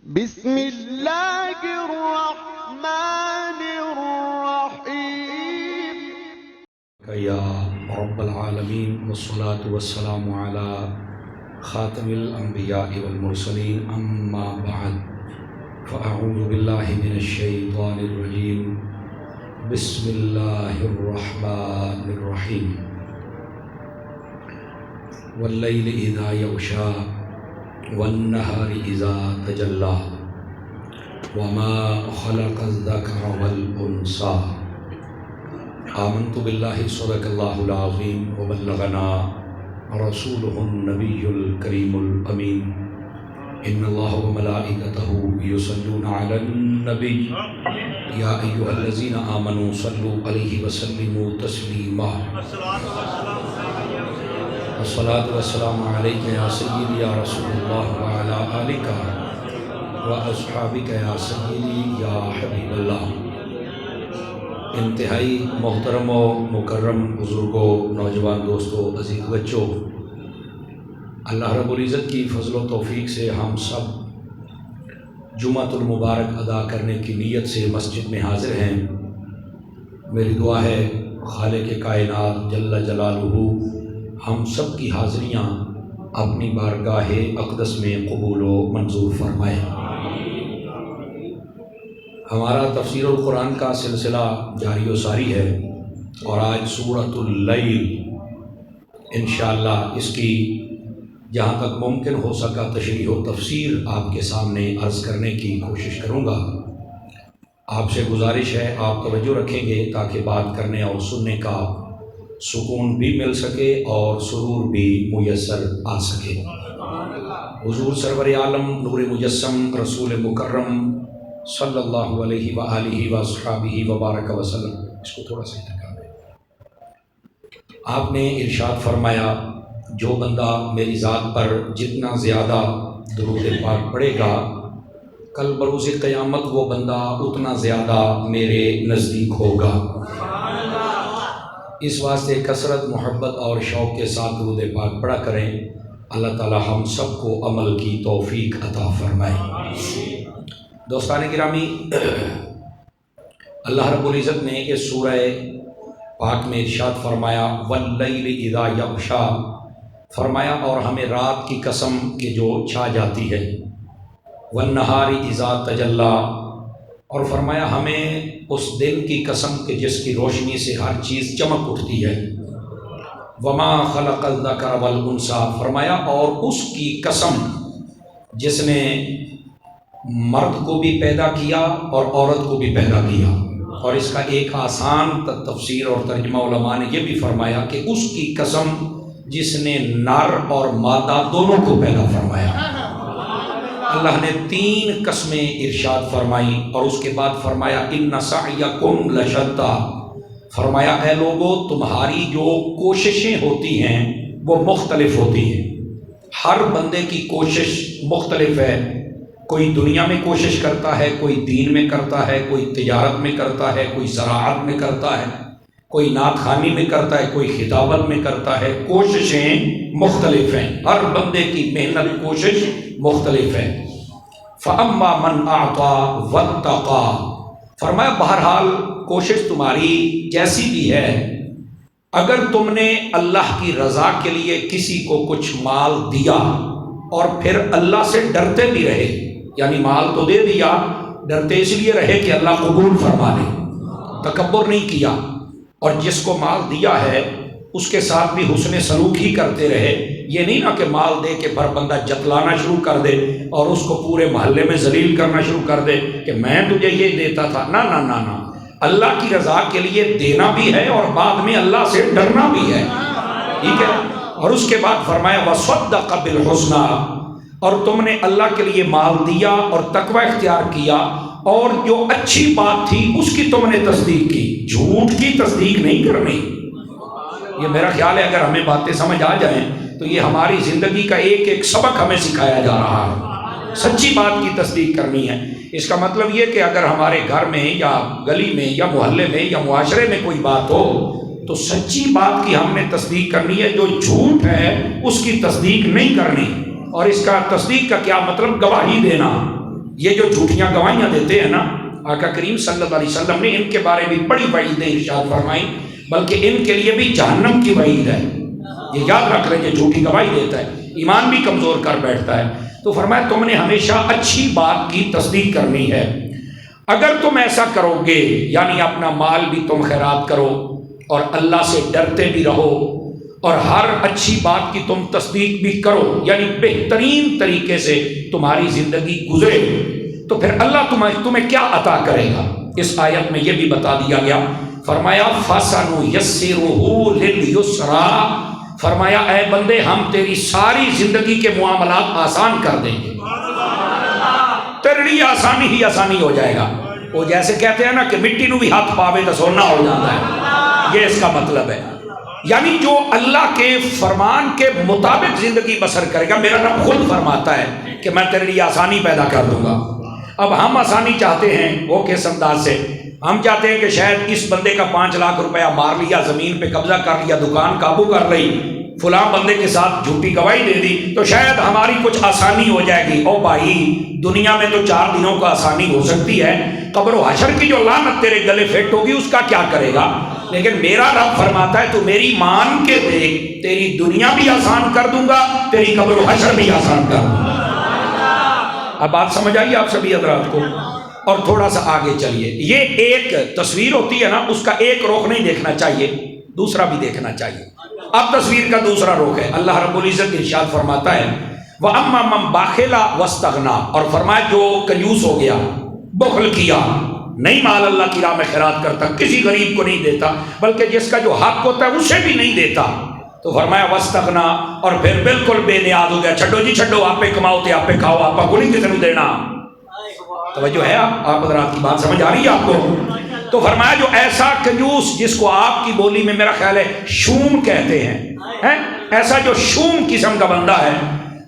بسم اللہ الرحمن الرحیم یا رب العالمین والصلاة والسلام علی خاتم الانبیاء والمرسلین اما بعد فاعوذ باللہ من الشیطان الرجیم بسم اللہ الرحمن الرحیم واللیل اذا یغشی والنہار اذا تجلی وما خلق الذکر والانثی آمنت باللہ صدق اللہ العظیم وبلغنا رسولہ النبی الکریم الامین ان اللہ وملائکتہ یصلون علی النبی یا ایہا الذین آمنوا صلوا علیہ وسلموا تسلیما الصلاۃ والسلام علیک یا سیدی یا رسول اللہ وعلی آلک واصحابک یا سیدی یا حبیب اللہ۔ انتہائی محترم و مکرم بزرگوں، نوجوان دوستوں، عزیز بچوں، اللہ رب العزت کی فضل و توفیق سے ہم سب جمعۃ المبارک ادا کرنے کی نیت سے مسجد میں حاضر ہیں۔ میری دعا ہے خالق کائنات جل جلالہ ہم سب کی حاضریاں اپنی بارگاہ اقدس میں قبول و منظور فرمائے۔ ہمارا تفسیر القرآن کا سلسلہ جاری و ساری ہے اور آج سورۃ اللیل انشاءاللہ اس کی جہاں تک ممکن ہو سکا تشریح و تفسیر آپ کے سامنے عرض کرنے کی کوشش کروں گا۔ آپ سے گزارش ہے آپ توجہ رکھیں گے تاکہ بات کرنے اور سننے کا سکون بھی مل سکے اور سرور بھی میسر آ سکے۔ حضور سرور عالم نور مجسم رسول مکرم صلی اللہ علیہ وآلہ وصحبہ وبارک وسلم، اس کو تھوڑا سا ٹھکا دیں۔ آپ نے ارشاد فرمایا جو بندہ میری ذات پر جتنا زیادہ درود پاک پڑھے گا کل بروز قیامت وہ بندہ اتنا زیادہ میرے نزدیک ہوگا۔ اس واسطے کثرت محبت اور شوق کے ساتھ درود پاک پڑھا کریں۔ اللہ تعالی ہم سب کو عمل کی توفیق عطا فرمائے۔ دوستان گرامی، اللہ رب العزت نے اس سورہ پاک میں ارشاد فرمایا واللیل اذا یغشی، فرمایا اور ہمیں رات کی قسم کہ جو چھا جاتی ہے، والنہار اذا تجلی، اور فرمایا ہمیں اس دن کی قسم کہ جس کی روشنی سے ہر چیز چمک اٹھتی ہے، وما خلق الذکر والانثی، فرمایا اور اس کی قسم جس نے مرد کو بھی پیدا کیا اور عورت کو بھی پیدا کیا۔ اور اس کا ایک آسان تفسیر اور ترجمہ علماء نے یہ بھی فرمایا کہ اس کی قسم جس نے نر اور مادہ دونوں کو پیدا فرمایا۔ اللہ نے 3 قسمیں ارشاد فرمائی اور اس کے بعد فرمایا ان سعیکم لشتی، فرمایا اے لوگو تمہاری جو کوششیں ہوتی ہیں وہ مختلف ہوتی ہیں۔ ہر بندے کی کوشش مختلف ہے، کوئی دنیا میں کوشش کرتا ہے، کوئی دین میں کرتا ہے، کوئی تجارت میں کرتا ہے، کوئی زراعت میں کرتا ہے، کوئی نعت خوانی میں کرتا ہے، کوئی خطابت میں کرتا ہے۔ کوششیں مختلف ہیں، ہر بندے کی محنت کوشش مختلف ہے۔ فَأَمَّا مَنْ أَعْطَى وَاتَّقَى، فرمایا بہرحال کوشش تمہاری جیسی بھی ہے، اگر تم نے اللہ کی رضا کے لیے کسی کو کچھ مال دیا اور پھر اللہ سے ڈرتے بھی رہے، یعنی مال تو دے دیا، ڈرتے اس لیے رہے کہ اللہ قبول فرما لے، تکبر نہیں کیا، اور جس کو مال دیا ہے اس کے ساتھ بھی حسن سلوک ہی کرتے رہے۔ یہ نہیں نا کہ مال دے کے پھر بندہ جتلانا شروع کر دے اور اس کو پورے محلے میں ذلیل کرنا شروع کر دے کہ میں تجھے یہ دیتا تھا، نہ نہ نہ نہ، اللہ کی رضا کے لیے دینا بھی ہے اور بعد میں اللہ سے ڈرنا بھی ہے، ٹھیک ہے۔ اور اس کے بعد فرمایا وَصَدَّقَ بِالْحُسْنَى، اور تم نے اللہ کے لیے مال دیا اور تقوی اختیار کیا اور جو اچھی بات تھی اس کی تم نے تصدیق کی، جھوٹ کی تصدیق نہیں کرنی۔ یہ میرا خیال ہے اگر ہمیں باتیں سمجھ آ جائیں تو یہ ہماری زندگی کا ایک ایک سبق ہمیں سکھایا جا رہا ہے۔ سچی بات کی تصدیق کرنی ہے۔ اس کا مطلب یہ کہ اگر ہمارے گھر میں یا گلی میں یا محلے میں یا معاشرے میں کوئی بات ہو تو سچی بات کی ہم نے تصدیق کرنی ہے، جو جھوٹ ہے اس کی تصدیق نہیں کرنی۔ اور اس کا تصدیق کا کیا مطلب؟ گواہی دینا، یہ جو جھوٹیاں گواہیاں دیتے ہیں نا، آقا کریم صلی اللہ علیہ وسلم نے ان کے بارے میں بڑی وعیدیں ارشاد فرمائی، بلکہ ان کے لیے بھی جہنم کی وعید ہے۔ یہ یاد رکھ لیں، جو جھوٹی گواہی دیتا ہے ایمان بھی کمزور کر بیٹھتا ہے۔ تو فرمایا تم نے ہمیشہ اچھی بات کی تصدیق کرنی ہے۔ اگر تم ایسا کرو گے، یعنی اپنا مال بھی تم خیرات کرو اور اللہ سے ڈرتے بھی رہو اور ہر اچھی بات کی تم تصدیق بھی کرو، یعنی بہترین طریقے سے تمہاری زندگی گزرے، تو پھر اللہ تمہیں کیا عطا کرے گا؟ اس آیت میں یہ بھی بتا دیا گیا، فرمایا فَسَنُيَسِّرُهُ لِلْيُسْرَىٰ، فرمایا اے بندے ہم تیری ساری زندگی کے معاملات آسان کر دیں گے، تیرے لیے آسانی ہی آسانی ہو جائے گا۔ وہ جیسے کہتے ہیں نا کہ مٹی نو بھی ہاتھ پاوے تو سونا ہو جاتا ہے، یہ اس کا مطلب ہے۔ یعنی جو اللہ کے فرمان کے مطابق زندگی بسر کرے گا، میرا رب خود فرماتا ہے کہ میں تیرے لیے آسانی پیدا کر دوں گا۔ اب ہم آسانی چاہتے ہیں، وہ کس انداز سے؟ ہم چاہتے ہیں کہ شاید اس بندے کا 5 لاکھ روپیہ مار لیا، زمین پہ قبضہ کر لیا، دکان قابو کر لی، فلاں بندے کے ساتھ جھوٹی گواہی دے دی تو شاید ہماری کچھ آسانی ہو جائے گی۔ او بھائی، دنیا میں تو 4 دنوں کا آسانی ہو سکتی ہے، قبر و حشر کی جو لعنت تیرے گلے فٹ ہوگی اس کا کیا کرے گا؟ لیکن میرا رب فرماتا ہے تو میری مان کے دیکھ، تیری دنیا بھی آسان کر دوں گا، تیری قبر و حشر بھی آسان کر دوں گا۔ اب بات سمجھ آئی آپ سبھی حضرات کو؟ اور تھوڑا سا آگے چلیے، یہ ایک تصویر ہوتی ہے نا، اس کا ایک رخ نہیں دیکھنا چاہیے، دوسرا بھی دیکھنا چاہیے۔ اب تصویر کا دوسرا رخ ہے، اللہ رب العزت ارشاد فرماتا ہے وَأَمَّا مَنْ بَخِلَ وَاسْتَغْنَىٰ، اور فرمایا جو کنجوس ہو گیا، بخل کیا، نہیں مال اللہ کی راہ میں خیرات کرتا، کسی غریب کو نہیں دیتا، بلکہ جس کا جو حق ہوتا ہے اسے بھی نہیں دیتا، تو فرمایا وَاسْتَغْنَىٰ، اور پھر بالکل بے نیاز ہو گیا، چھڈو جی چھڈو، آپ پہ کماؤ تے آپ پہ کھاؤ، آپ کو نہیں کسی نے دینا۔ توجہ ہے آپ حضرات کی بات سمجھ آ رہی ہے آپ کو؟ تو فرمایا جو ایسا کنجوس، جس کو آپ کی بولی میں میرا خیال ہے شوم کہتے ہیں، ایسا جو شوم قسم کا بندہ ہے،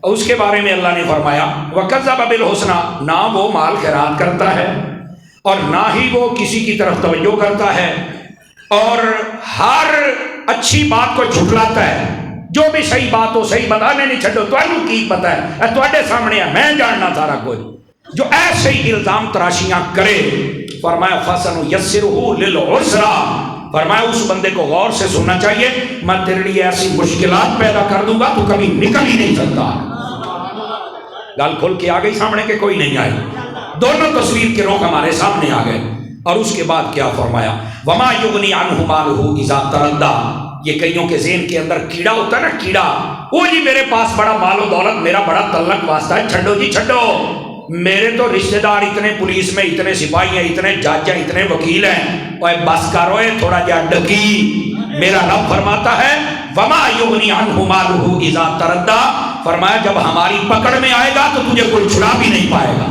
اس کے بارے میں اللہ نے فرمایا وَكَذَّبَ بِالْحُسْنَىٰ، نہ وہ مال خیرات کرتا ہے اور نہ ہی وہ کسی کی طرف توجہ کرتا ہے، اور ہر اچھی بات کو جھٹلاتا ہے، جو بھی صحیح بات ہو صحیح بتانے نہیں چھڈو، تمہیں کی پتا ہے، تواڈے سامنے ہے، میں جاننا سارا کچھ، جو ایسے ہی الزام تراشیاں کرے، فرمایا فَسَنُيَسِّرُهُ لِلْعُسْرَىٰ، فرمایا اس بندے کو غور سے سننا چاہیے، میں تیرے لیے ایسی مشکلات پیدا کر دوں گا تو کبھی نکل ہی نہیں سکتا۔ گل کھل کے آ گئی سامنے کہ کوئی نہیں آئی؟ دونوں تصویر کے رخ ہمارے سامنے آ گئے۔ اور اس کے بعد کیا فرمایا وَمَا يُغْنِي عَنْهُ مَالُهُ إِذَا تَرَدَّىٰ، یہ کئیوں کے ذہن کے اندر کیڑا ہوتا ہے نا، کیڑا، وہ جی میرے پاس بڑا مال و دولت، میرا بڑا تعلق واسطہ ہے، چھڈو جی چھڈو، میرے تو رشتہ دار اتنے پولیس میں، اتنے سپاہی ہیں، اتنے جج ہیں، اتنے وکیل ہیں، اوے بس کرو تھوڑا جا ڈکی۔ میرا رب فرماتا ہے وَمَا يُغْنِي عَنْهُ مَالُهُ إِذَا تَرَدَّىٰ، فرمایا جب ہماری پکڑ میں آئے گا تو تجھے کوئی چھڑا بھی نہیں پائے گا،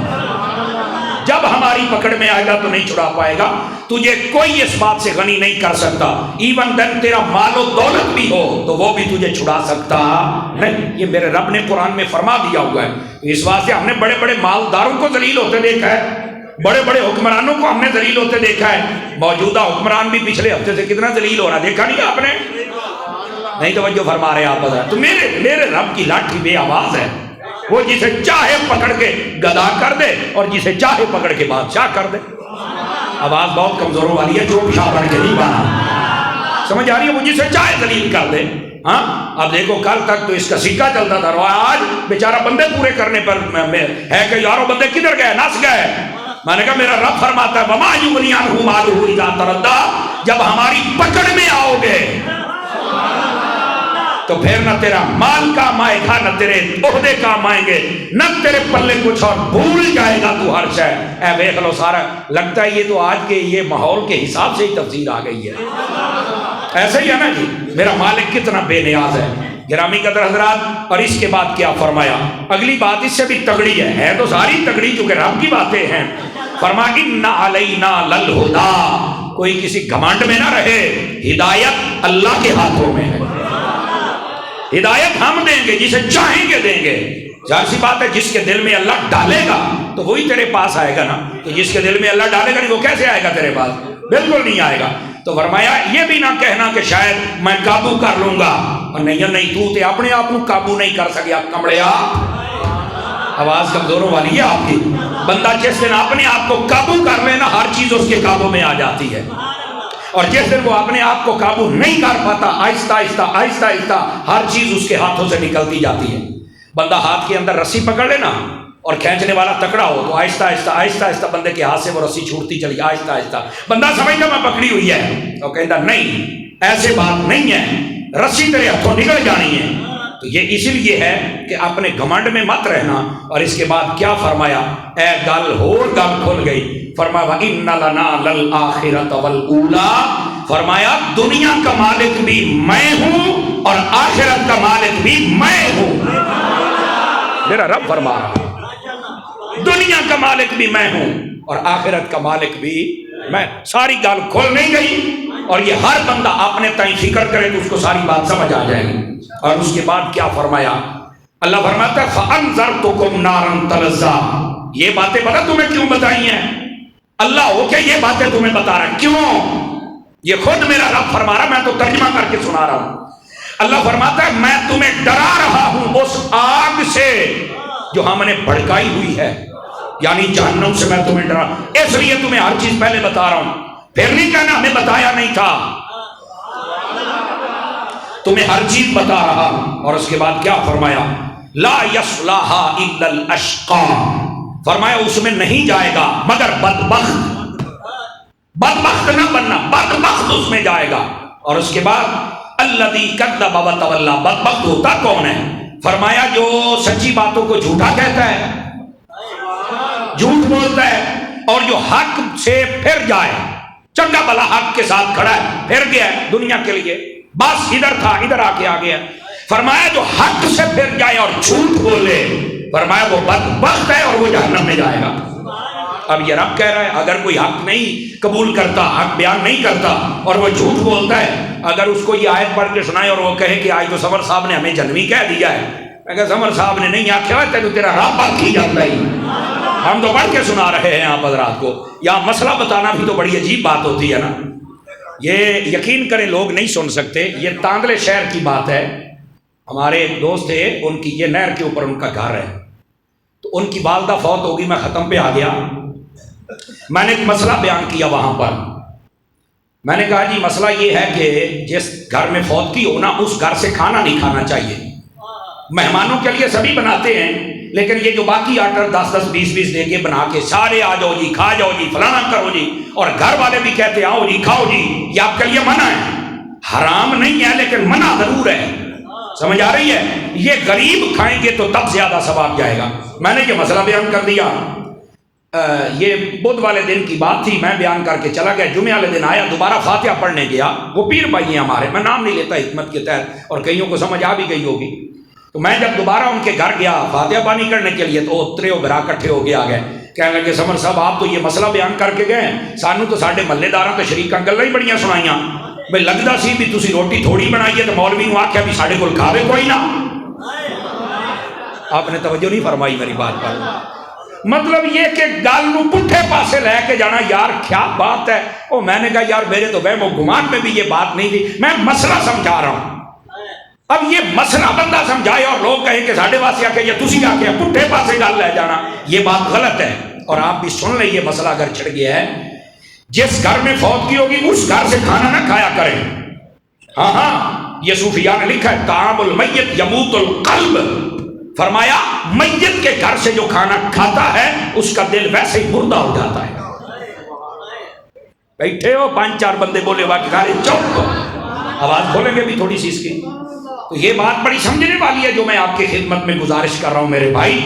جب ہماری پکڑ میں آئے گا تو نہیں چھڑا پائے گا، تجھے کوئی اس بات سے غنی نہیں کر سکتا، ایون دن تیرا مال و دولت بھی ہو تو وہ بھی تجھے چھڑا سکتا نہیں۔ یہ میرے رب نے قرآن میں فرما دیا ہوا ہے۔ اس واسطے ہم نے بڑے بڑے مالداروں کو ذلیل ہوتے دیکھا ہے، بڑے بڑے حکمرانوں کو ہم نے ذلیل ہوتے دیکھا ہے، موجودہ حکمران بھی پچھلے ہفتے سے کتنا ذلیل ہو رہا ہے، دیکھا نہیں آپ نے؟ نہیں توجہ فرما رہے آپ حضرات؟ تو میرے رب کی لاٹھی بے آواز ہے، وہ جسے چاہے پکڑ کے گدا کر دے اور جسے چاہے پکڑ کے بادشاہ کر دے۔ آواز بہت کمزوروں والی ہے، جو شاہ بن کے نہیں بنا، سمجھ آ رہی ہے؟ وہ جسے چاہے ذلیل کر دے۔ ہاں اب دیکھو کل تک تو اس کا سکہ چلتا تھا، آج بیچارہ بندے پورے کرنے پر ہے کہ یارو بندے کدھر گئے، نس گئے۔ میں نے کہا میرا رب فرماتا ہے وَمَا يُغْنِي عَنْهُ مَالُهُ إِذَا تَرَدَّىٰ، جب ہماری پکڑ میں آؤ گے تو پھر نہ تیرا مال کام آئے گا، نہ تیرے عہدے کام آئیں گے، نہ تیرے پلے کچھ، اور بھول جائے گا تو ہر شے۔ اے دیکھ لو سارا، لگتا ہے یہ تو آج کے یہ ماحول کے حساب سے ہی تفسیر آ گئی ہے، ایسے ہی ہے نا جی، میرا مالک کتنا بے نیاز ہے۔ گرامی قدر حضرات، اور اس کے بعد کیا فرمایا؟ اگلی بات اس سے بھی تگڑی ہے تو ساری تگڑی چونکہ رب کی باتیں ہیں۔ فرمایا اِنَّ عَلَيْنَا لَلْهُدَىٰ، کوئی کسی گھمنڈ میں نہ رہے، ہدایت اللہ کے ہاتھوں میں ہے، ہدایت ہم دیں گے، جسے چاہیں گے دیں گے۔ ظاہر سی بات ہے جس کے دل میں اللہ ڈالے گا تو وہی تیرے پاس آئے گا نا، تو جس کے دل میں اللہ ڈالے گا نہیں وہ کیسے آئے گا تیرے پاس؟ بالکل نہیں آئے گا۔ تو فرمایا یہ بھی نہ کہنا کہ شاید میں قابو کر لوں گا، اور نہیں تو تے اپنے آپ کو قابو نہیں کر سکیا کمڑیا۔ آواز کمزوروں والی ہے آپ کی؟ بندہ جس دن اپنے آپ کو قابو کر لینا ہر چیز اس کے قابو میں آ جاتی ہے، اور جس دن وہ اپنے آپ کو قابو نہیں کر پاتا آہستہ آہستہ آہستہ آہستہ ہر چیز اس کے ہاتھوں سے نکلتی جاتی ہے۔ بندہ ہاتھ کے اندر رسی پکڑ لے نا اور کھینچنے والا تکڑا ہو تو آہستہ آہستہ آہستہ آہستہ بندے کے ہاتھ سے وہ رسی چھوٹتی چلی، آہستہ آہستہ بندہ سمجھتا میں پکڑی ہوئی ہے، تو کہتا نہیں ایسے بات نہیں ہے، رسی تیرے ہاتھوں نکل جانی ہے۔ تو یہ اسی لیے ہے کہ اپنے گھمنڈ میں مت رہنا۔ اور اس کے بعد کیا فرمایا؟ اے گل ہور گل کھل گئی، فرمایا وَإِنَّ لَنَا لَلْآخِرَةَ وَالْأُولَىٰ، فرمایا دنیا کا مالک بھی میں ہوں اور آخرت کا مالک بھی میں ہوں۔ میرا رب فرما رہا دنیا کا مالک بھی میں ہوں اور آخرت کا مالک بھی میں۔ ساری گل کھل نہیں گئی، اور یہ ہر بندہ اپنے تائیں فکر کرے تو اس کو ساری بات سمجھ آ جائے گی۔ اور اس کے بعد کیا فرمایا؟ اللہ فرماتا ہے فَأَنذَرْتُكُمْ نَارًا تَلَظَّىٰ، یہ باتیں پتہ تمہیں کیوں بتائی ہیں؟ اللہ ہو کے یہ باتیں تمہیں بتا رہا ہے، کیوں؟ یہ خود میرا رب فرما رہا، میں تو ترجمہ کر کے سنا رہا ہوں۔ اللہ فرماتا ہے میں تمہیں ڈرا رہا ہوں اس آگ سے جو ہم نے بھڑکائی ہوئی ہے، یعنی جہنم سے میں تمہیں ڈرا، اس لیے تمہیں ہر چیز پہلے بتا رہا ہوں، پھر نہیں کہنا ہمیں بتایا نہیں تھا، تمہیں ہر چیز بتا رہا ہوں۔ اور اس کے بعد کیا فرمایا؟ لا یصلاھا الا الاشقی، فرمایا اس میں نہیں جائے گا مگر بدبخت، بدبخت نہ بننا، بدبخت اس میں جائے گا۔ اور اس کے بعد الذی کذب وتولی، بدبخت ہوتا کون ہے؟ فرمایا جو سچی باتوں کو جھوٹا کہتا ہے، جھوٹ بولتا ہے، اور جو حق سے پھر جائے، چنگا بلا حق کے ساتھ کھڑا ہے، پھر گیا ہے دنیا کے لیے، بس ادھر تھا ادھر آ کے آ گیا۔ فرمایا جو حق سے پھر جائے اور جھوٹ بولے، فرمایا وہ بدبخت ہے اور وہ جہنم میں جائے گا۔ اب یہ رب کہہ رہا ہے اگر کوئی حق نہیں قبول کرتا، حق بیان نہیں کرتا اور وہ جھوٹ بولتا ہے، اگر اس کو یہ آیت پڑھ کے سنائے اور وہ کہے کہ آج تو سمر صاحب نے ہمیں جنوی کہہ دیا ہے، میں کہا سمر صاحب نے نہیں آخیا تو تیرا رب بات کی جاتا ہی، ہم تو پڑھ کے سنا رہے ہیں آپ حضرات کو، یہاں مسئلہ بتانا بھی تو بڑی عجیب بات ہوتی ہے نا۔ یہ یقین کریں لوگ نہیں سن سکتے، یہ تاندلے شہر کی بات ہے۔ ہمارے ایک دوست تھے، ان کی یہ نہر کے اوپر ان کا گھر ہے، تو ان کی والدہ فوت ہوگی، میں ختم پہ آ گیا، میں نے ایک مسئلہ بیان کیا وہاں پر، میں نے کہا جی مسئلہ یہ ہے کہ جس گھر میں فوت کی ہو نا اس گھر سے کھانا نہیں کھانا چاہیے، مہمانوں کے لیے سبھی بناتے ہیں، لیکن یہ جو باقی آرڈر 10-10 20-20 دے کے بنا کے سارے آ جاؤ جی کھا جاؤ جی فلانا کرو جی، اور گھر والے بھی کہتے آؤ جی کھاؤ جی، یہ آپ کے لیے منع ہے، حرام نہیں ہے لیکن منع ضرور ہے، سمجھ آ رہی ہے؟ یہ غریب کھائیں گے تو تب زیادہ ثواب جائے گا۔ میں نے یہ مسئلہ بیان کر دیا، یہ بدھ والے دن کی بات تھی، میں بیان کر کے چلا گیا، جمعہ والے دن آیا، دوبارہ فاتحہ پڑھنے گیا، وہ پیر بھائی ہیں ہمارے، میں نام نہیں لیتا حکمت کے تحت، اور کئیوں کو سمجھ آ بھی گئی ہوگی، تو میں جب دوبارہ ان کے گھر گیا فاتحہ بانی کرنے کے لیے تو اترے و برا کٹھے ہو کے آ گئے، کہنے لگے سمر صاحب آپ تو یہ مسئلہ بیان کر کے گئے، سانو تو ساڈے محلے داراں تے شریکاں گلاں ہی بڑیاں سنائیاں، بھئی لگدا سی بھی تسی روٹی تھوڑی بنائیے تو مولوی نو آکھیا بھی ساڈے کول کھاوے کوئی نہ۔ آپ نے توجہ نہیں فرمائی میری بات پر، مطلب یہ کہ گل نو پٹھے پاسے لے کے جانا، یار کیا بات ہے، او میں نے کہا یار میرے تو وہم و گمان میں بھی یہ بات نہیں تھی، میں مسئلہ سمجھا رہا ہوں، اب یہ مسئلہ بندہ سمجھائے اور لوگ کہیں کہ ساڈے واسطے آ کے یا تسی آ کے پٹھے پاسے گل لے جانا، یہ بات غلط ہے۔ اور آپ بھی سن لیں یہ مسئلہ اگر چھڑ گیا ہے، جس گھر میں فوت کی ہوگی اس گھر سے کھانا نہ کھایا کریں۔ ہاں ہاں یہ صوفیاء نے لکھا ہے طعام المیت یموت القلب، فرمایا میت کے گھر سے جو کھانا کھاتا ہے اس کا دل ویسے ہی مردہ ہو جاتا ہے۔ بیٹھے ہو 5-4 بندے بولے باقی سارے چپ، آواز کھولیں گے بھی تھوڑی سی اس کی، تو یہ بات بڑی سمجھنے والی ہے جو میں آپ کی خدمت میں گزارش کر رہا ہوں میرے بھائی۔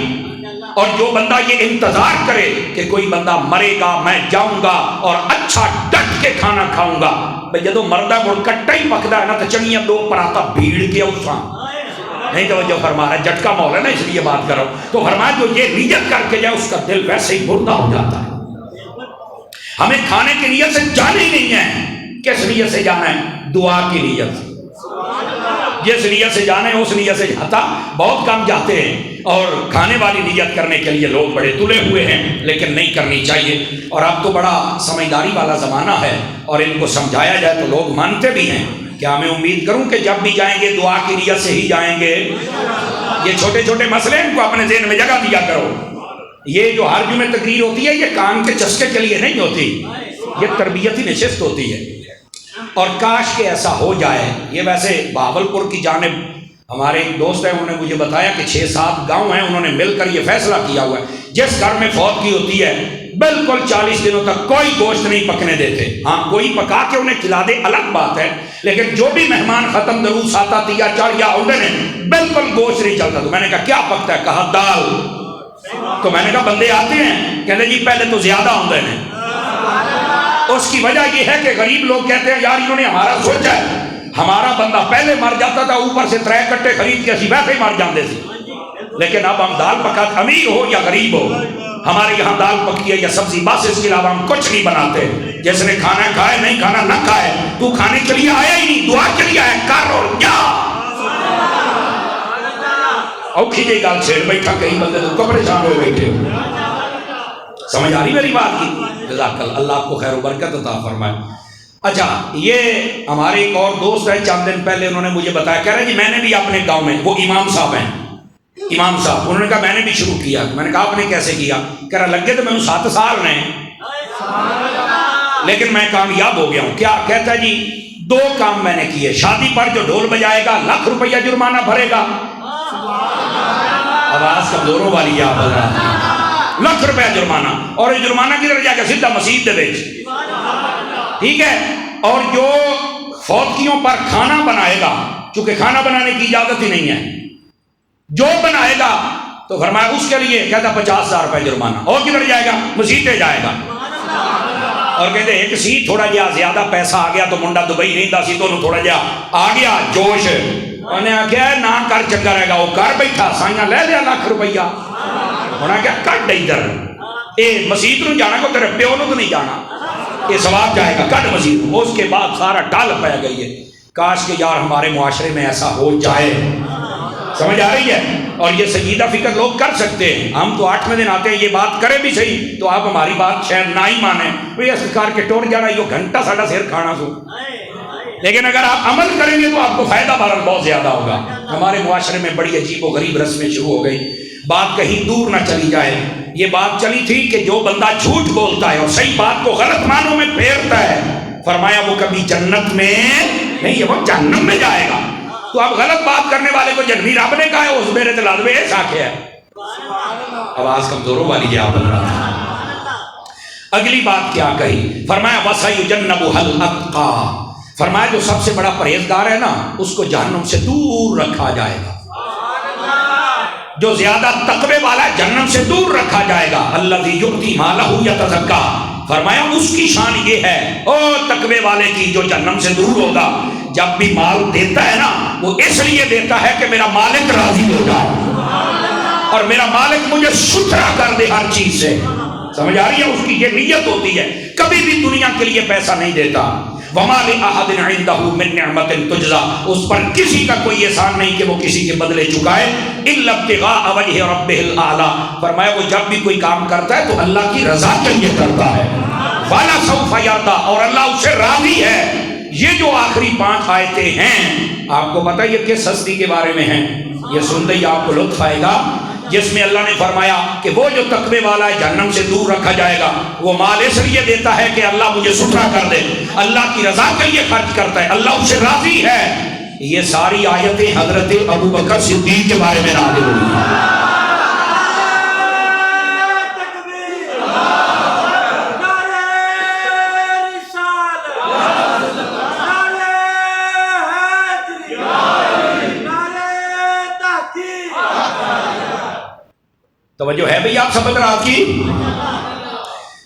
اور جو بندہ یہ انتظار کرے کہ کوئی بندہ مرے گا میں جاؤں گا اور اچھا ڈٹ کے کھانا کھاؤں گا، بھئی جدو مردہ گڑ کٹا ہی پکدا ہے نا تو چنگیاں دو پراتا بھیڑ کے اساں نہیں توجہ فرما رہا ہے، جھٹکا مول ہے نا اس لیے بات کر رہا ہوں، تو فرمایا جو یہ نیت کر کے جائے اس کا دل ویسے ہی مردہ ہو جاتا ہے۔ ہمیں کھانے کی نیت سے جانا ہی نہیں ہے، کس نیت سے جانا ہے؟ دعا کی نیت سے، جس نیت سے جانا ہے اس نیت سے جاتا، بہت کم جاتے ہیں، اور کھانے والی نیت کرنے کے لیے لوگ بڑے تلے ہوئے ہیں، لیکن نہیں کرنی چاہیے۔ اور اب تو بڑا سمجھداری والا زمانہ ہے اور ان کو سمجھایا جائے تو لوگ مانتے بھی ہیں، کیا میں امید کروں کہ جب بھی جائیں گے دعا کی نیت سے ہی جائیں گے؟ یہ چھوٹے چھوٹے مسئلے ان کو اپنے ذہن میں جگہ دیا کرو، یہ جو ہر جمعے تقریر ہوتی ہے یہ کان کے چسکے کے لیے نہیں ہوتی، یہ تربیتی نشست ہوتی ہے۔ اور کاش کہ ایسا ہو جائے۔ یہ ویسے بہاولپور کی جانب ہمارے ایک دوست ہیں، انہوں نے مجھے بتایا کہ 6-7 گاؤں ہیں، انہوں نے مل کر یہ فیصلہ کیا ہوا ہے جس گھر میں فوت کی ہوتی ہے بالکل 40 دنوں تک کوئی گوشت نہیں پکنے دیتے۔ ہاں کوئی پکا کے انہیں کھلا دے الگ بات ہے، لیکن جو بھی مہمان ختم درود ساتا تیا چڑھ یا اونڈے نے بالکل گوشت نہیں چلتا۔ تو میں نے کہا کیا پکتا ہے؟ کہا دال۔ تو میں نے کہا بندے آتے ہیں؟ کہتے جی پہلے تو زیادہ اونڈے نے۔ اس کی وجہ یہ ہے کہ غریب لوگ کہتے ہیں یار انہوں نے ہمارا سوچا ہے، ہمارا بندہ پہلے مر جاتا تھا اوپر سے 3 کٹے خرید کے اسی ویسے ہی مر جاندے سی، لیکن اب ہم دال پکاتے، امیر ہو یا غریب ہو، ہمارے یہاں دال پکی ہے یا سبزی، بس اس کے علاوہ ہم کچھ نہیں بناتے۔ جس نے کھانا کھائے، نہیں کھانا نہ کھائے، تو کھانے کے لیے آیا ہی نہیں، دعا کے لیے آیا، کر اور جا۔ اوکھی جی گل چھیڑ بیٹھا، کئی بندے تو پریشان ہوئے بیٹھے۔ سمجھ آ رہی میری بات کی؟ جزاک اللہ، اللہ آپ کو خیر و برکت عطا فرمائے۔ اچھا یہ ہمارے ایک اور دوست ہے، چند دن پہلے انہوں نے مجھے بتایا، کہہ رہے جی میں نے بھی اپنے گاؤں میں، وہ امام صاحب ہیں، امام صاحب، انہوں نے کہا میں نے بھی شروع کیا۔ میں نے کہا آپ نے کیسے کیا؟ کہہ رہا لگے تو میں 7 سال نے، لیکن میں کامیاب ہو گیا ہوں۔ کیا؟ کہتا ہے جی 2 کام میں نے کیے، شادی پر جو ڈھول بجائے گا ₹1,00,000 جرمانہ بھرے گا، آواز کمزوروں والی آپ ₹1,00,000 جرمانہ، اور یہ جرمانہ کدھر جائے گا؟ سیدھا مسجد دے وچ، ٹھیک ہے؟ اور جو فوتکیوں پر کھانا بنائے گا، چونکہ کھانا بنانے کی اجازت ہی نہیں ہے، جو بنائے گا تو فرمایا اس کے لیے کہتا ₹50,000 جرمانہ، اور کدھر جائے گا؟ مسجد پہ جائے گا۔ اور کہتے ایک سی تھوڑا جہا زیادہ پیسہ آ گیا تو منڈا دبئی نہیں دا سی، تو انہوں تھوڑا جہا آ گیا جوش، انہیں آخیا نہ کر چنگا رہے گا، وہ کر بیٹھا، سائیاں لے لیا ₹1,00,000۔ انہیں کیا کٹ ادھر، اے مسجد نو جانا کو تیرے پیو نو تو نہیں جانا، یہ ثواب جائے گا، کٹ مسجد۔ اس کے بعد سارا ٹال پہ گئی ہے۔ کاش کہ یار ہمارے معاشرے میں ایسا ہو جائے، سمجھ آ رہی ہے؟ اور یہ سنجیدہ فکر لوگ کر سکتے ہیں۔ ہم تو 8ویں دن آتے ہیں، یہ بات کرے بھی صحیح تو آپ ہماری بات شاید نہ ہی مانیں، وہ اس کار کے ٹوٹ جانا، یہ گھنٹہ ساڑھا سیر کھانا سو، لیکن اگر آپ عمل کریں گے تو آپ کو فائدہ بہرحال بہت زیادہ ہوگا۔ ہمارے معاشرے میں بڑی عجیب و غریب رسمیں شروع ہو گئی۔ بات کہیں دور نہ چلی جائے، یہ بات چلی تھی کہ جو بندہ جھوٹ بولتا ہے اور صحیح بات کو غلط معنوں میں پھیرتا ہے، فرمایا وہ کبھی جنت میں نہیں ہے، وہ جہنم میں جائے گا۔ تو اب غلط بات کرنے والے کو جنمی رب نے کہا ہے، اس میرے دلالوے ایسا کیا ہے، آواز کمزوروں والی ہے آپ اللہ۔ اگلی بات کیا کہی؟ فرمایا وَسَيُجَنَّبُهَا الْأَتْقَى، فرمایا جو سب سے بڑا پرہیزگار ہے نا اس کو جہنم سے دور رکھا جائے گا، جو زیادہ تقوی والا ہے جہنم سے دور رکھا جائے گا۔ الَّذِي يُؤْتِي مَالَهُ يَتَزَكَّىٰ، فرمایا اس کی شان یہ ہے او تقوی والے کی جو جہنم سے دور ہوگا، جب بھی مال دیتا ہے نا وہ اس لیے دیتا ہے کہ میرا مالک راضی ہو جائے اور میرا مالک مجھے ستھرا کر دے ہر چیز سے، سمجھ آ رہی ہے؟ اس کی یہ نیت ہوتی ہے، کبھی بھی دنیا کے لیے پیسہ نہیں دیتا۔ وَمَا لِأَحَدٍ عِندَهُ مِن نِعْمَةٍ تُجْزَىٰ، اس پر کسی کا کوئی احسان نہیں کہ وہ کسی کے بدلے چکائے، إِلَّا ابْتِغَاءَ وَجْهِ رَبِّهِ الْأَعْلَىٰ، فرمایا وہ جب بھی کوئی کام کرتا ہے تو اللہ کی رضا کے لیے کرتا ہے۔ وَلَا سَوْفَ يَرْضَىٰ، اور اللہ اس سے راضی ہے۔ یہ جو آخری 5 آیتیں ہیں، آپ کو پتہ یہ کس ہستی کے بارے میں ہیں؟ یہ سنتے ہی آپ کو لطف آئے گا، جس میں اللہ نے فرمایا کہ وہ جو تقوی والا ہے جہنم سے دور رکھا جائے گا، وہ مال اس لیے دیتا ہے کہ اللہ مجھے ستھرا کر دے، اللہ کی رضا کے لیے خرچ کرتا ہے، اللہ اس سے راضی ہے۔ یہ ساری آیتیں حضرت ابوبکر صدیق کے بارے میں نازل ہوئی ہیں۔ توجہ ہے بھئی آپ سب رات کی؟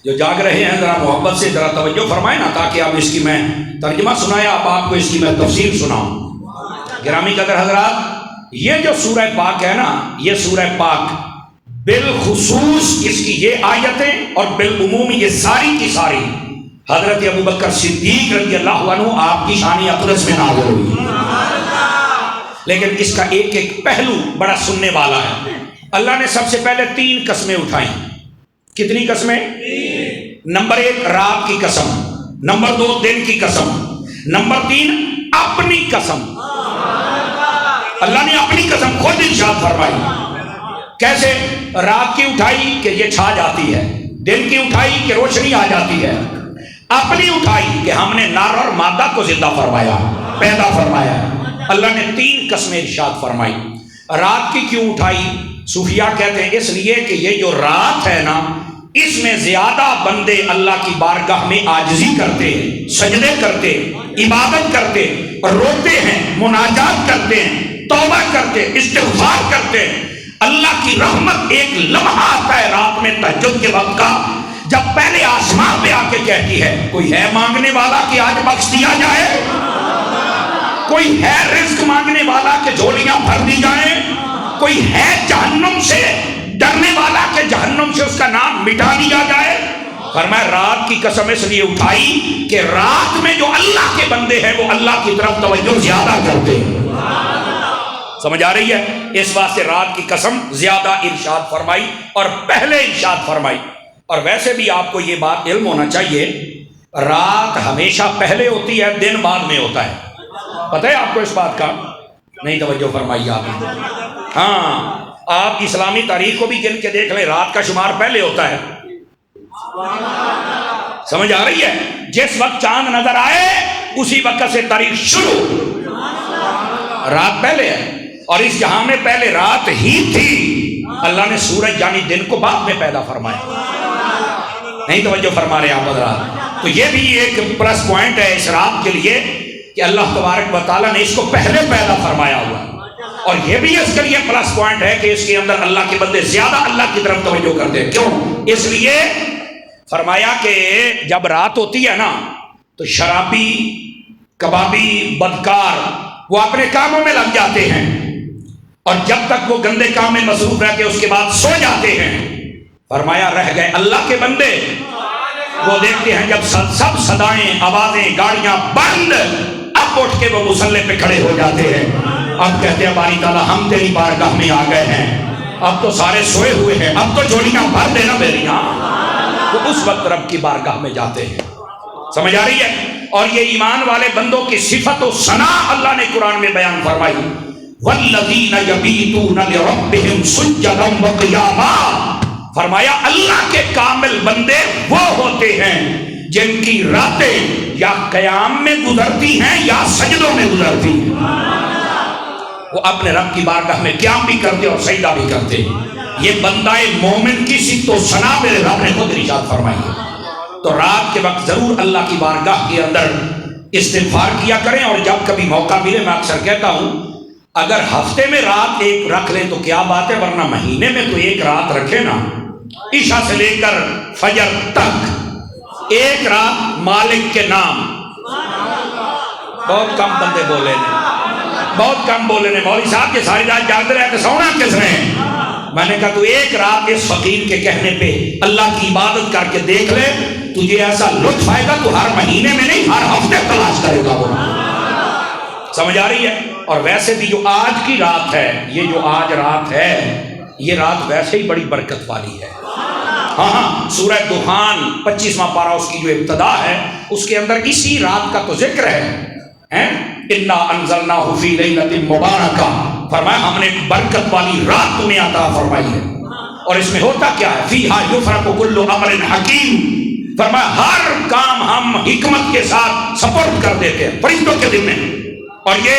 جو جاگ رہے ہیں ذرا محبت سے ذرا توجہ فرمائیں نا، تاکہ آپ اس کی میں ترجمہ سنایا، آپ کو اس کی میں تفسیر سناؤں۔ گرامی قدر حضرات، یہ جو سورہ پاک ہے نا، یہ سورہ پاک بالخصوص اس کی یہ آیتیں اور بالعموم یہ ساری کی ساری حضرت ابوبکر صدیق رضی اللہ عنہ آپ کی شان اقدس میں نازل ہوئی، لیکن اس کا ایک ایک پہلو بڑا سننے والا ہے۔ اللہ نے سب سے پہلے 3 قسمیں اٹھائیں۔ کتنی قسمیں؟ 3۔ نمبر 1 رات کی قسم، نمبر 2 دن کی قسم، نمبر 3 اپنی قسم۔ اللہ نے اپنی قسم خود ارشاد فرمائی، کیسے؟ رات کی اٹھائی کہ یہ چھا جاتی ہے، دن کی اٹھائی کہ روشنی آ جاتی ہے، اپنی اٹھائی کہ ہم نے نر اور مادہ کو زندہ فرمایا، پیدا فرمایا۔ اللہ نے 3 قسمیں ارشاد فرمائی۔ رات کی کیوں اٹھائی؟ صوفیاء کہتے ہیں اس لیے کہ یہ جو رات ہے نا، اس میں زیادہ بندے اللہ کی بارگاہ میں عاجزی کرتے ہیں، سجدے کرتے، عبادت کرتے، روتے ہیں، مناجات کرتے ہیں، توبہ کرتے، استغفار کرتے ہیں۔ اللہ کی رحمت ایک لمحہ آتا ہے رات میں تہجد کے وقت کا، جب پہلے آسمان پہ آ کے کہتی ہے کوئی ہے مانگنے والا کہ آج بخش دیا جائے، کوئی ہے رزق مانگنے والا کہ جھولیاں بھر دی جائیں، کوئی ہے جہنم سے ڈرنے والا کہ جہنم سے اس کا نام مٹا دیا جائے۔ فرمایا رات کی قسم اس لیے اٹھائی کہ رات میں جو اللہ کے بندے ہیں وہ اللہ کی طرف توجہ زیادہ کرتے ہیں۔ سمجھ آ رہی ہے؟ اس واسطے رات کی قسم زیادہ ارشاد فرمائی اور پہلے ارشاد فرمائی۔ اور ویسے بھی آپ کو یہ بات علم ہونا چاہیے، رات ہمیشہ پہلے ہوتی ہے، دن بعد میں ہوتا ہے۔ پتہ ہے آپ کو اس بات کا؟ نہیں توجہ فرمائی آپ نے؟ ہاں، آپ اسلامی تاریخ کو بھی گن کے دیکھ لیں، رات کا شمار پہلے ہوتا ہے۔ سمجھ آ رہی ہے؟ جس وقت چاند نظر آئے اسی وقت سے تاریخ شروع، رات پہلے ہے۔ اور اس جہاں میں پہلے رات ہی تھی، اللہ نے سورج یعنی دن کو بعد میں پیدا فرمایا۔ نہیں توجہ فرما رہے آپ حضرات؟ تو یہ بھی ایک پلس پوائنٹ ہے اس رات کے لیے کہ اللہ تبارک و تعالیٰ نے اس کو پہلے پیدا فرمایا ہوا۔ اور یہ بھی اس کے لیے پلس پوائنٹ ہے کہ اس کے اندر اللہ کے بندے زیادہ اللہ کی طرف توجہ کرتے ہیں۔ کیوں؟ اس لیے فرمایا کہ جب رات ہوتی ہے نا تو شرابی، کبابی، بدکار وہ اپنے کاموں میں لگ جاتے ہیں، اور جب تک وہ گندے کام میں مصروف رہتے اس کے بعد سو جاتے ہیں۔ فرمایا رہ گئے اللہ کے بندے، وہ دیکھتے ہیں جب سب صدائیں، آوازیں، گاڑیاں بند، اب اٹھ کے وہ مصلی پہ کھڑے ہو جاتے ہیں۔ اب کہتے ہیں باری تعالیٰ ہم تیری بارگاہ میں آ گئے ہیں، اب تو سارے سوئے ہوئے ہیں، اب تو جوڑیاں بھر دینا میریاں۔ وہ اس وقت رب کی بارگاہ میں جاتے ہیں۔ سمجھ آ رہی ہے؟ اور یہ ایمان والے بندوں کی صفت و ثنا اللہ نے قرآن میں بیان فرمائی، والذین یبیتون لربہم سجدا وقیاما۔ فرمایا اللہ کے کامل بندے وہ ہوتے ہیں جن کی راتیں یا قیام میں گزرتی ہیں یا سجدوں میں گزرتی ہیں۔ وہ اپنے رب کی بارگاہ میں قیام بھی کرتے اور سجدہ بھی کرتے۔ یہ بندہ مومن کی صفت و ثنا میرے رب نے خود ارشاد فرمائی ہے۔ تو رات کے وقت ضرور اللہ کی بارگاہ کے اندر استغفار کیا کریں، اور جب کبھی موقع ملے میں اکثر کہتا ہوں اگر ہفتے میں رات ایک رکھ لیں تو کیا بات ہے، ورنہ مہینے میں تو ایک رات رکھے نا، عشاء سے لے کر فجر تک ایک رات مالک کے نام۔ بہت کم بندے بولے نے، بہت کم بولے نے، مولوی صاحب کے ساری رات جاگتے رہے تو سونا کس نے؟ میں نے کہا تو ایک رات اس فقیر کے کہنے پہ اللہ کی عبادت کر کے دیکھ لے، تجھے ایسا لطف آئے گا تو ہر مہینے میں نہیں ہر ہفتے تلاش کرے گا وہ۔ سمجھ آ رہی ہے؟ اور ویسے بھی جو آج کی رات ہے، یہ جو آج رات ہے، یہ رات ویسے ہی بڑی برکت والی ہے۔ ہاں، سورہ دخان 25واں پارہ اس کی جو ابتدا ہے اس کے اندر اسی رات کا تو ذکر ہے۔ انا انزلناہ فی لیلۃ مبارکہ، فرمایا ہم نے ایک برکت والی رات تمہیں عطا فرمائی ہے۔ اور اس میں ہوتا کیا ہے؟ فیہا یفرق کل امر حکیم، فرمایا ہر کام ہم حکمت کے ساتھ سپورٹ کر دیتے ہیں فرشتوں کے ذمہ۔ اور یہ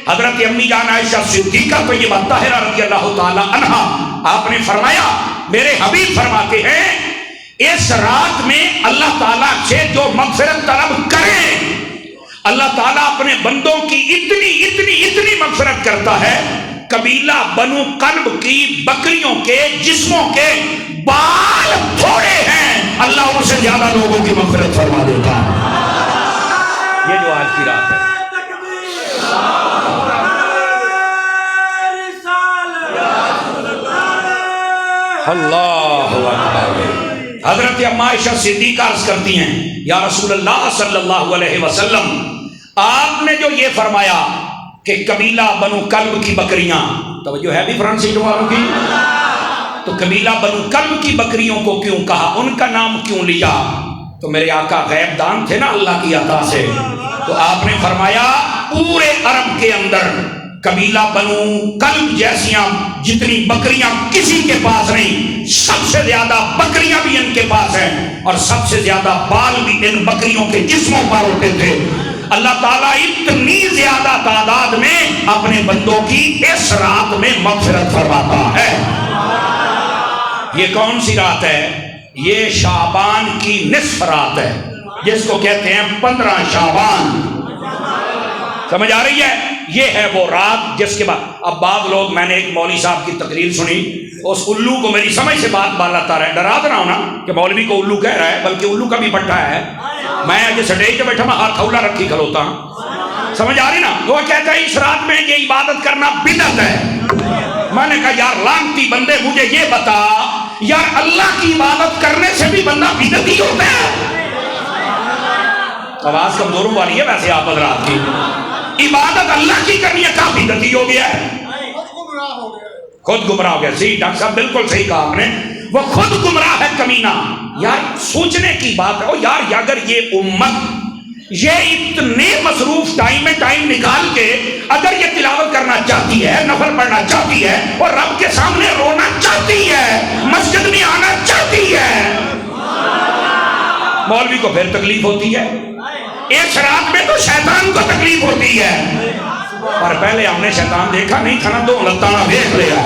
حضرت امی جان عائشہ صدیقہ طیبہ طاہرہ رضی اللہ تعالی عنہا، آپ نے فرمایا میرے حبیب فرماتے ہیں اس رات میں اللہ تعالیٰ سے جو مغفرت طلب کریں، اللہ تعالیٰ اپنے بندوں کی اتنی مغفرت کرتا ہے، قبیلہ بنو قلب کی بکریوں کے جسموں کے بال تھوڑے ہیں، اللہ ان سے زیادہ لوگوں کی مغفرت فرما دیتا ہے۔ یہ جو آج کی رات ہے، اللہ اکبر۔ حضرت اما عائشہ صدیقہ عرض کرتی ہیں یا رسول اللہ صلی اللہ علیہ وسلم، آپ نے جو یہ فرمایا کہ قبیلہ بنو کلب کی بکریاں، توجہ ہے بھی فرانسیسی والوں کی، تو قبیلہ بنو کلب کی بکریوں کو کیوں کہا، ان کا نام کیوں لیا؟ تو میرے آقا غیب دان تھے نا اللہ کی عطا سے، تو آپ نے فرمایا پورے عرب کے اندر قبیلہ بنو کلب جیسیاں جتنی بکریاں کسی کے پاس نہیں، سب سے زیادہ بکریاں بھی ان کے پاس ہیں اور سب سے زیادہ بال بھی ان بکریوں کے جسموں پر ہوتے تھے۔ اللہ تعالیٰ اتنی زیادہ تعداد میں اپنے بندوں کی اس رات میں مغفرت فرماتا ہے۔ یہ کون سی رات ہے؟ یہ شعبان کی نصف رات ہے، جس کو کہتے ہیں 15 شعبان۔ سمجھ آ رہی ہے؟ یہ ہے وہ رات جس کے بعد اب بعض لوگ، میں نے ایک مولوی صاحب کی تقریر سنی، اس الو کو میری سمجھ سے بات بالاتا رہا ہے، ڈرا رہا ہوں نا کہ مولوی کو الو کہہ رہا ہے، بلکہ الو کا بھی پٹھا ہے۔ میں آج سٹیج پہ بیٹھا، میں ہاتھ کھولا رکھی کھلوتا ہوں، سمجھ آ رہی نا؟ وہ کہتا ہے اس رات میں یہ عبادت کرنا بدعت ہے۔ میں نے کہا یار لعنتی بندے، مجھے یہ بتا یار اللہ کی عبادت کرنے سے بھی بندہ بدعتی ہوتا ہے؟ آواز کمزوروں والی ہے ویسے آپ حضرات کی، عبادت اللہ کی کرنی ہے، کافی بدعتی ہو گیا ہے، خود گمراہ ہو گیا۔ صحیح ڈاکٹر صاحب بالکل صحیح کہا آپ نے، وہ خود گمراہ ہے کمینہ۔ یار سوچنے کی بات ہے یار، اگر یہ امت یہ اتنے مصروف ٹائم میں ٹائم نکال کے اگر یہ تلاوت کرنا چاہتی ہے، نفل پڑھنا چاہتی ہے اور رب کے سامنے رونا چاہتی ہے، مسجد میں آنا چاہتی ہے، مولوی کو پھر تکلیف ہوتی ہے۔ اس رات میں تو شیطان کو تکلیف ہوتی ہے، اور پہلے ہم نے شیطان دیکھا نہیں تھا نا، تو لتانا دیکھ لیا۔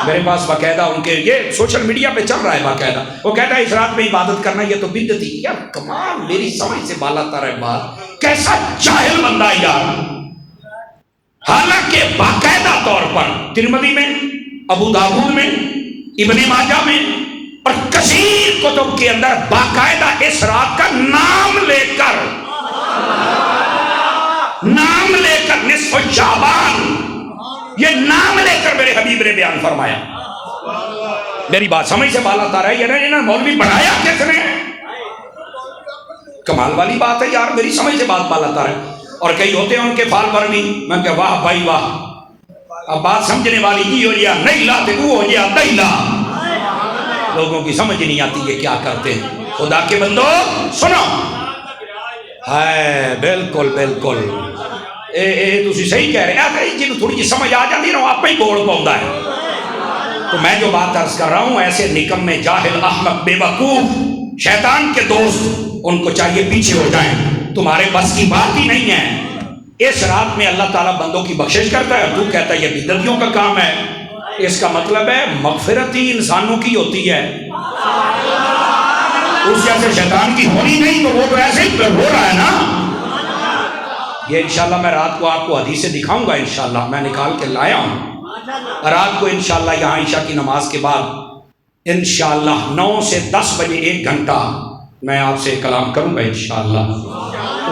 میرے پاس باقاعدہ ان کے یہ سوشل میڈیا پہ چل رہا ہے باقاعدہ، وہ کہتا ہے اس رات میں عبادت کرنا یہ تو بدعتی۔ یار کمال، میری سمجھ سے بالا تر ہے بات، کیسا جاہل بندہ یار۔ حالانکہ باقاعدہ طور پر ترمذی میں، ابو داؤد میں، ابن ماجہ میں اور کثیر کتب کے اندر باقاعدہ اس رات کا نام لے کر نصف شعبان، یہ نام لے کر میرے حبیب نے بیان فرمایا۔ میری بات سمجھ سے بالا تر ہے، یہ مولوی بڑھایا کس نے؟ کمال والی بات ہے یار، میری سمجھ سے بات بالا تر ہے۔ اور کئی ہوتے ہیں ان کے فالوور بھی، میں کہ واہ بھائی واہ، اب بات سمجھنے والی کی ہو گیا نہیں لاتے وہ ہو گیا نہیں لا، لوگوں کی سمجھ نہیں آتی یہ کیا کرتے ہیں۔ خدا کے بندو سنو، ہے بالکل بالکل تسی صحیح کہہ رہے ہیں، جن تھوڑی جی سمجھ آ جاتی نا آپ ہی بول پاؤں ہے۔ تو میں جو بات عرض کر رہا ہوں، ایسے نکمے جاہل احمق بے وقوف شیطان کے دوست، ان کو چاہیے پیچھے ہو جائیں، تمہارے بس کی بات ہی نہیں ہے۔ اس رات میں اللہ تعالیٰ بندوں کی بخشش کرتا ہے، تو کہتا ہے یہ بدعتیوں کا کام ہے۔ اس کا مطلب ہے مغفرت ہی انسانوں کی ہوتی ہے، اس جیسے شیطان کی ہونی نہیں، تو وہ تو ایسے ہی ہو رہا ہے نا۔ یہ انشاءاللہ میں رات کو آپ کو حدیثیں دکھاؤں گا، انشاءاللہ میں نکال کے لایا ہوں رات کو، انشاءاللہ یہاں عشاء کی نماز کے بعد انشاءاللہ 9 سے 10 بجے 1 گھنٹہ میں آپ سے کلام کروں گا انشاءاللہ۔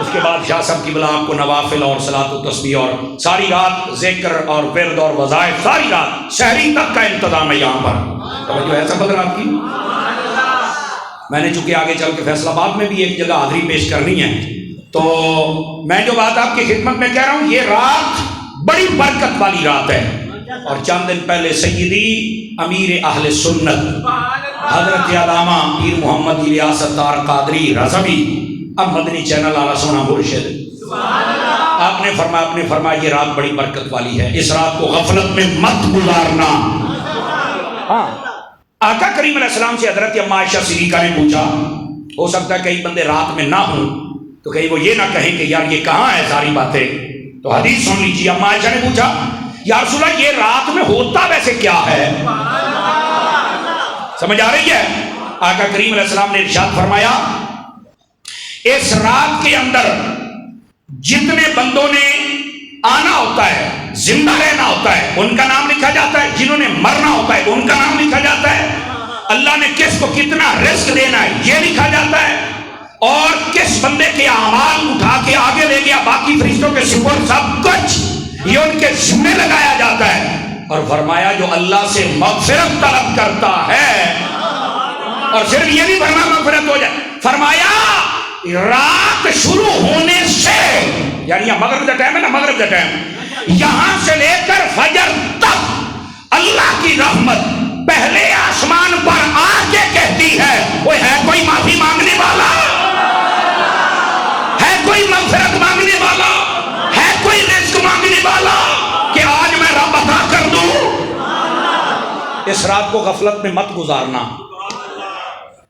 اس کے بعد شاہ صاحب کی بلا آپ کو نوافل اور صلاۃ و تسبیح اور ساری رات ذکر اور ورد اور وظائف، ساری رات سحری تک کا انتظام ہے یہاں پر۔ توجہ ہے سب حضرات کی؟ میں نے چونکہ آگے چل کے فیصل آباد میں بھی ایک جگہ حاضری پیش کرنی ہے، تو میں جو بات آپ کی خدمت میں کہہ رہا ہوں، یہ رات بڑی برکت والی رات ہے۔ اور چند دن پہلے سیدی امیر اہل سنت حضرت علامہ پیر محمد الیاس اتار قادری رضوی، اب مدنی چینل اعلیٰ سونا مرشد، آپ نے فرمایا یہ رات بڑی برکت والی ہے، اس رات کو غفلت میں مت گزارنا۔ ہاں، آقا کریم علیہ السلام سے حضرت اما عائشہ صدیقہ نے پوچھا، ہو سکتا ہے کئی بندے رات میں نہ ہوں تو کہیں وہ یہ نہ کہیں کہ یار یہ کہاں ہے ساری باتیں، تو حدیث سن لیجیے۔ اما عائشہ نے پوچھا یا رسول اللہ یہ رات میں ہوتا ویسے کیا ہے؟ سمجھ آ رہی ہے؟ آقا کریم علیہ السلام نے ارشاد فرمایا اس رات کے اندر جتنے بندوں نے آنا ہوتا ہے، زندہ رہنا ہوتا ہے، ان کا نام لکھا جاتا ہے، جنہوں نے مرنا ہوتا ہے ان کا نام لکھا جاتا ہے، اللہ نے کس کو کتنا رزق دینا ہے یہ لکھا جاتا ہے، اور کس بندے کے اعمال اٹھا کے آگے لے گیا باقی فرشتوں کے سپرد سب کچھ یہ ان کے ذمہ لگایا جاتا ہے۔ اور فرمایا جو اللہ سے مغفرت طلب کرتا ہے، اور صرف یہ نہیں فرمایا مغفرت ہو جائے، فرمایا رات شروع ہونے سے، یعنی مغرب کا ٹائم ہے نا، مغرب کا ٹائم، یہاں سے لے کر فجر تک اللہ کی رحمت پہلے آسمان پر آ کے کہتی ہے وہ ہے کوئی معافی مانگنے والا، ہے کوئی مغفرت مانگنے والا، ہے کوئی رزق مانگنے والا۔ اس رات کو غفلت میں مت گزارنا.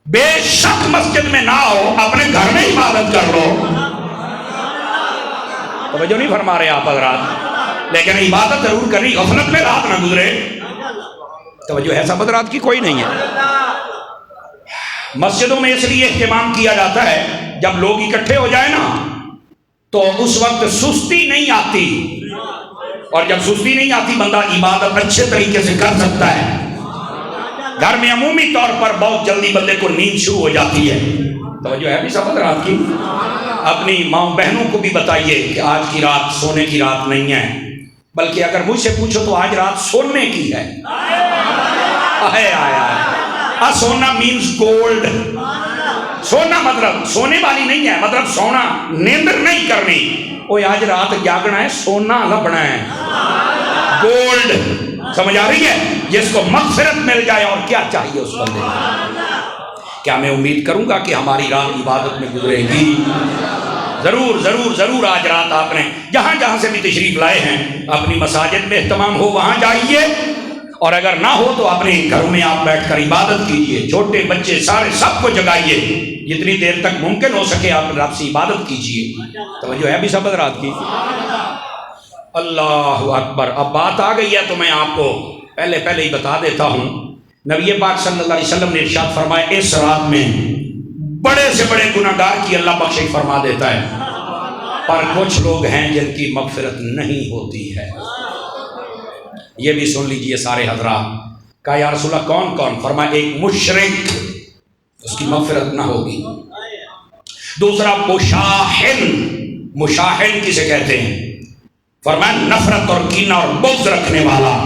بے شک مسجد میں نہ ہو، اپنے گھر میں عبادت کر لو. توجہ نہیں فرما رہے آپ حضرات، لیکن عبادت ضرور کرنی، غفلت میں رات نہ گزرے. توجہ ہے سب حضرات کی؟ کوئی نہیں ہے. مسجدوں میں اس لیے اہتمام کیا جاتا ہے جب لوگ اکٹھے ہو جائیں نا تو اس وقت سستی نہیں آتی، اور جب سستی نہیں آتی بندہ عبادت اچھے طریقے سے کر سکتا ہے. گھر میں عمومی طور پر بہت جلدی بندے کو نیند شروع ہو جاتی ہے. توجہ ہے بھی سب رات کی؟ اپنی ماں بہنوں کو بھی بتائیے کہ آج کی رات سونے کی رات نہیں ہے، بلکہ اگر مجھ سے پوچھو تو آج رات سونے کی ہے. سونا مینز گولڈ. سونا مطلب سونے والی نہیں ہے، مطلب سونا نیندر نہیں کرنی. وہ آج رات جاگنا ہے، سونا لبنا ہے، گولڈ. سمجھ آ رہی ہے؟ جس کو مغفرت مل جائے اور کیا چاہیے اس بندے کو. کیا میں امید کروں گا کہ ہماری رات عبادت میں گزرے گی؟ ضرور ضرور ضرور. آج رات آپ نے جہاں جہاں سے بھی تشریف لائے ہیں اپنی مساجد میں اہتمام ہو وہاں جائیے، اور اگر نہ ہو تو اپنے گھروں میں آپ بیٹھ کر عبادت کیجئے. چھوٹے بچے سارے سب کو جگائیے، جتنی دیر تک ممکن ہو سکے آپ رب سے عبادت کیجئے. توجہ ہے بھی سب رات کی؟ اللہ اکبر. اب بات آ گئی ہے تو میں آپ کو پہلے ہی بتا دیتا ہوں. نبی پاک صلی اللہ علیہ وسلم نے ارشاد فرمایا اس رات میں بڑے سے بڑے گناہگار کی اللہ بخشش فرما دیتا ہے، پر کچھ لوگ ہیں جن کی مغفرت نہیں ہوتی ہے. یہ بھی سن لیجئے سارے حضرات. کہا یا رسول اللہ کون کون؟ فرمایا ایک مشرک، اس کی مغفرت نہ ہوگی. دوسرا مشاحن. مشاحن کسے کہتے ہیں؟ فرمایا نفرت اور کینہ اور بغض رکھنے والا.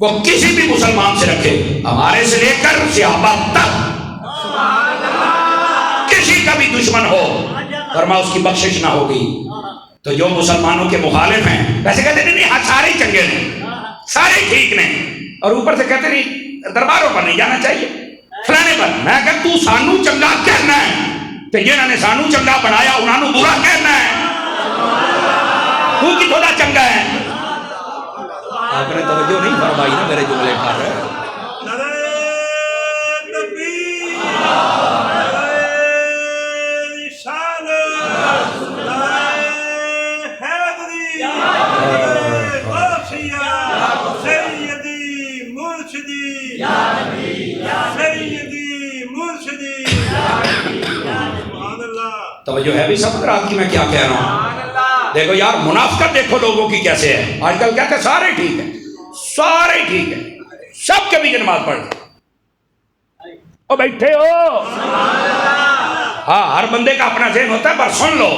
وہ کسی بھی مسلمان سے رکھے، ہمارے سے لے کر صحابہ تک، کسی کا بھی دشمن ہو، فرمایا اس کی بخشش نہ ہوگی. تو جو مسلمانوں کے مخالف ہیں ویسے کہتے ہیں نہیں سارے چنگے ہیں، سارے ٹھیک نے، اور اوپر سے کہتے نہیں درباروں پر نہیں جانا چاہیے، فلانے پر. میں کہ تو سانو چنگا کہنا ہے تو جنہوں نے سانو چنگا بنایا انہوں نے برا کہنا ہے. تو کی تھوڑا چنگا ہے. آپ نے توجہ نہیں فرمائی نا میرے جملے پر. توجہ ہے بھی سب رات کی میں کیا کہہ رہا ہوں؟ دیکھو یار منافقت دیکھو لوگوں کی کیسے ہے. آج کل کہتے ہیں سارے ٹھیک ہیں، سارے ٹھیک ہیں، سب کے بھی نماز پڑھ او بیٹھے ہو. ہاں ہر بندے کا اپنا ذہن ہوتا ہے، پر سن لو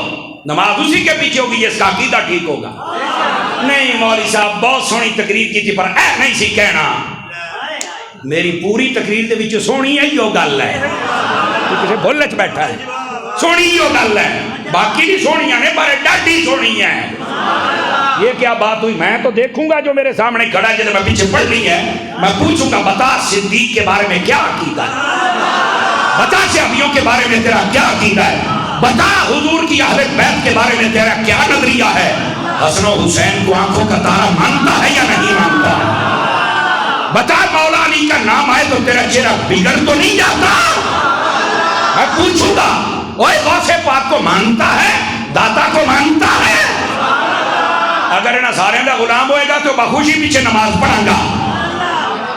نماز اسی کے پیچھے ہوگی جس کا عقیدہ ٹھیک ہوگا. نہیں مولوی صاحب بہت سونی تقریر کی تھی پر اے نہیں سی کہنا. میری پوری تقریر دے وچ سونی ہے ہی گل ہے، تو کسے بھول وچ بیٹھا ہے. سونی ہی گل ہے، باقی بھی سونیاں نے پر ڈاڈی سونی ہے. یہ کیا بات ہوئی؟ میں تو دیکھوں گا جو میرے سامنے کھڑا ہے جنہیں میں پیچھے پڑھنی ہے، میں پوچھوں گا بتا صدیق کے بارے میں کیا عقیدہ ہے، بتا صحابیوں کے بارے میں تیرا کیا عقیدہ ہے، بتا حضور کی اہل بیت کے بارے میں تیرا کیا نظریہ ہے. حسن و حسین کو آنکھوں کا تارا مانتا ہے یا نہیں مانتا؟ بتا مولا علی کا نام آئے تو تیرا چہرہ بگڑ تو نہیں جاتا؟ میں پوچھوں گا اوے غوث پاک کو مانتا ہے، داتا کو مانتا ہے؟ اگر انہاں سارے دا غلام ہوئے گا تو بخوشی پیچھے نماز پڑھاں گا.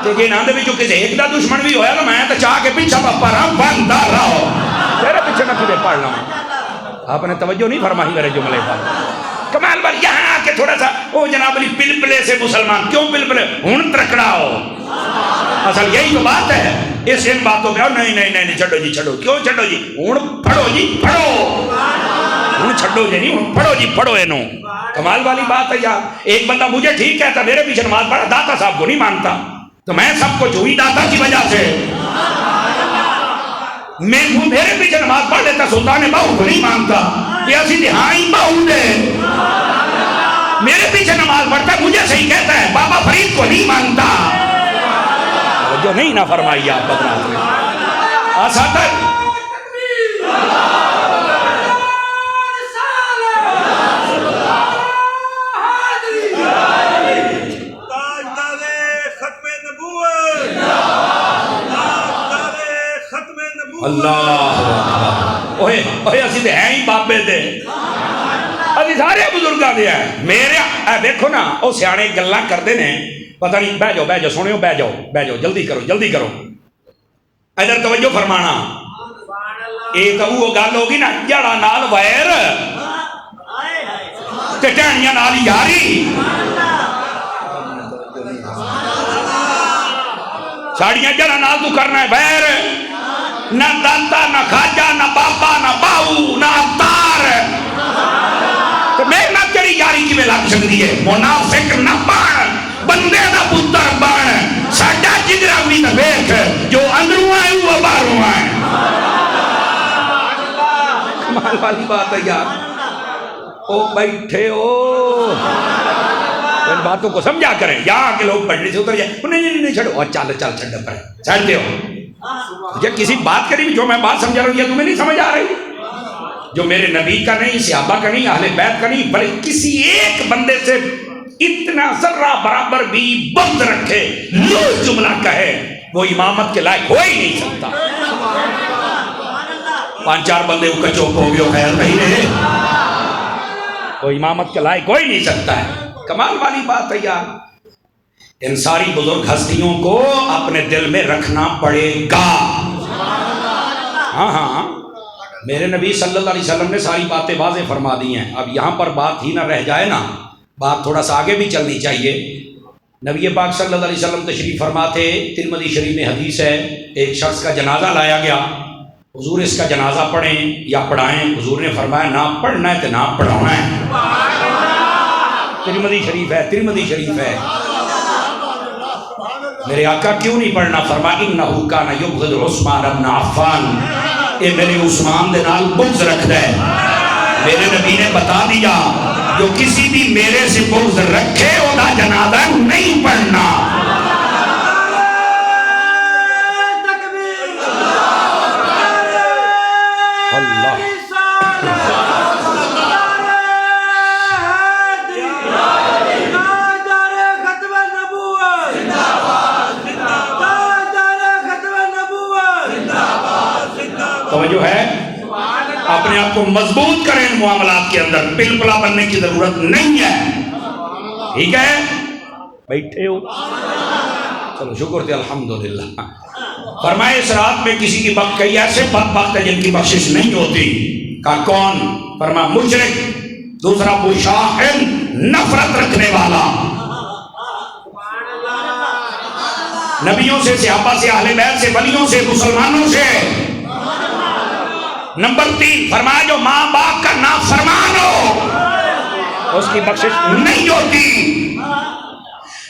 کیونکہ انہاں دے وچوں کسے ایک دا دشمن بھی ہویا تو میں تو چاہ کے پیچھے پڑھاں بندہ رہو، تیرے پیچھے میں کدے پڑھ لوں. آپ نے توجہ نہیں فرمائی میرے جملے پر. کمال بھائی یہاں آ کے تھوڑا سا او جناب علی پلپلے سے مسلمان کیوں پلپلے؟ ہن ترکڑا ہو. اصل یہی تو بات ہے. اس ان باتوں پہ نہیں نہیں نہیں چھڈو جی چھڈو. کیوں چھڈو جی؟ ہن پڑھو جی پڑھو. ہن چھڈو جی نہیں ہن پڑھو جی پڑھو. اینو کمال والی بات ہے یار. ایک بندہ مجھے ٹھیک کہتا میرے پیچھے نماز پڑھا، داتا صاحب کو نہیں مانتا، تو میں سب کو جو ہی داتا کی وجہ سے میں میرے پیچھے نماز پڑھ لیتا سلطان باہو کو نہیں مانتا کہ اسی دہائی باہو دے. میرے پیچھے نماز پڑھتا مجھے صحیح کہتا ہے، بابا فرید کو نہیں مانتا. جو نہیں نہ فرمائی آپ بدنات میں آساتر اللہ اوے اوے اسی تے ہیں ہی بابے دے، اسی سارے بزرگاں دے ہیں میرے اے دیکھو نا او سیانے گلاں کردے نے پتہ نہیں بہ جاؤ سنیو بہ جاؤ جلدی کرو ادھر توجہ فرمانا اے تو وہ گل ہوگی نا جڑا نال ویر تے ٹہنیاں نال یاری ساڑیاں جڑا نال تو کرنا ہے ویر نہ داتا نہ خواجہ نہ بابا نہ باؤ نہ ابتار تو میرے نہ تیری یاری کی میں لگ سکتی ہے منافق نہ بان بندے نہ پتر بان ساڑا جگرہ بھی نہ بیک جو اندروں آئے وہ باروں آئے کمال والی بات ہے یار او بیٹھے ہو ان باتوں کو سمجھا کریں یہاں کے لوگ پڑھنے سے اتر جائے نہیں چھڑو چل چھڑ پر چھڑتے ہو یہ کسی بات کری جو میں بات سمجھا رہا ہوں یہ تمہیں نہیں سمجھ آ رہی جو میرے نبی کا نہیں صحابہ کا نہیں اہل بیت کا نہیں بلکہ کسی ایک بندے سے اتنا ذرہ برابر بھی بغض رکھے لوز جملہ کہے وہ امامت کے لائق ہو ہی نہیں سکتا 5-4 بندے کو کچوپ ہو گئے خیر نہیں رہے وہ امامت کے لائق ہو ہی نہیں سکتا ہے کمال والی بات ہے یار ان ساری بزرگ ہستیوں کو اپنے دل میں رکھنا پڑے گا ہاں میرے نبی صلی اللہ علیہ وسلم نے ساری باتیں واضح فرما دی ہیں اب یہاں پر بات ہی نہ رہ جائے نا بات تھوڑا سا آگے بھی چلنی چاہیے نبی پاک صلی اللہ علیہ وسلم تشریف فرما تھے ترمذی شریف میں حدیث ہے ایک شخص کا جنازہ لایا گیا حضور اس کا جنازہ پڑھیں یا پڑھائیں حضور نے فرمایا نہ پڑھنا ہے تو نہ پڑھانا ہے ترمذی شریف ہے میرے آقا کیوں نہیں پڑھنا فرما انہو کان یبغض عثمان بن عفان اے میرے عثمان دے نال بغض رکھدا ہے میرے نبی نے بتا دیا جو کسی بھی میرے سے بغض رکھے اودا جنازہ نہیں پڑھنا اللہ توجہ ہے اپنے آپ کو مضبوط کریں معاملات کے اندر پلپلا بننے کی ضرورت نہیں ہے ٹھیک ہے بیٹھے ہو چلو شکر تھے الحمدللہ فرمائے اس رات میں کسی کی بخت کئی ایسے بدبخت ہے جن کی بخشش نہیں ہوتی کہا کون فرمایا مشرک دوسرا مشاحن نفرت رکھنے والا نبیوں سے صحابہ سے اہل بیت سے ولیوں سے مسلمانوں سے نمبر 3 فرمایا جو ماں باپ کا نافرمان ہو اس کی بخشش نہیں ہوتی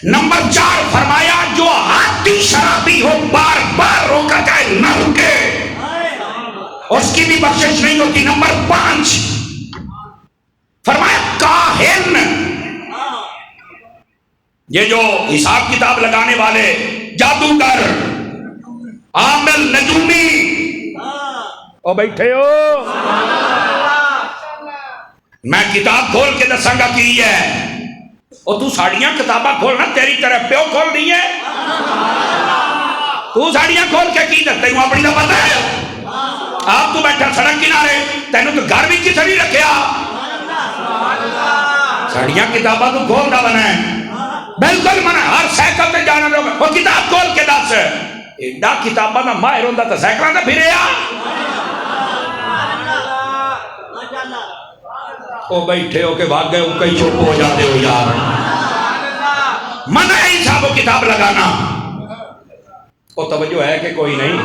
نمبر 4 فرمایا جو عادی شرابی ہو بار بار روکا جائے نہ رکے اس کی بھی بخشش نہیں ہوتی نمبر 5 فرمایا کاہن یہ جو حساب کتاب لگانے والے جادوگر عامل نجومی او بیٹھے ہو میں کتاب کھول کے دساں گا کی ہے او تو ساڑیاں کتاباں کھولنا تیری طرح پیو کھول دی ہے تو ساڑیاں کھول کے کی دستے ہوں اپنی دا پتہ ہے آپ تو بیٹھا سڑک کنارے تینوں تو گھر بھی کسی نہیں رکھیا ساڑیاں کتاباں تو کھول دا بنا ہے بالکل منع ہر سیکل تے جانا لوگ وہ کتاب کھول کے دس ایڈا کتاباں دا ماہر ہوندہ تا سیکلان دا پھرے آ او بیٹھے ہو کہ بھاگ گئے ہو کئی چھوٹ ہو جاتے ہو یار منع ہے حساب و کتاب لگانا او توجہ ہے کہ کوئی نہیں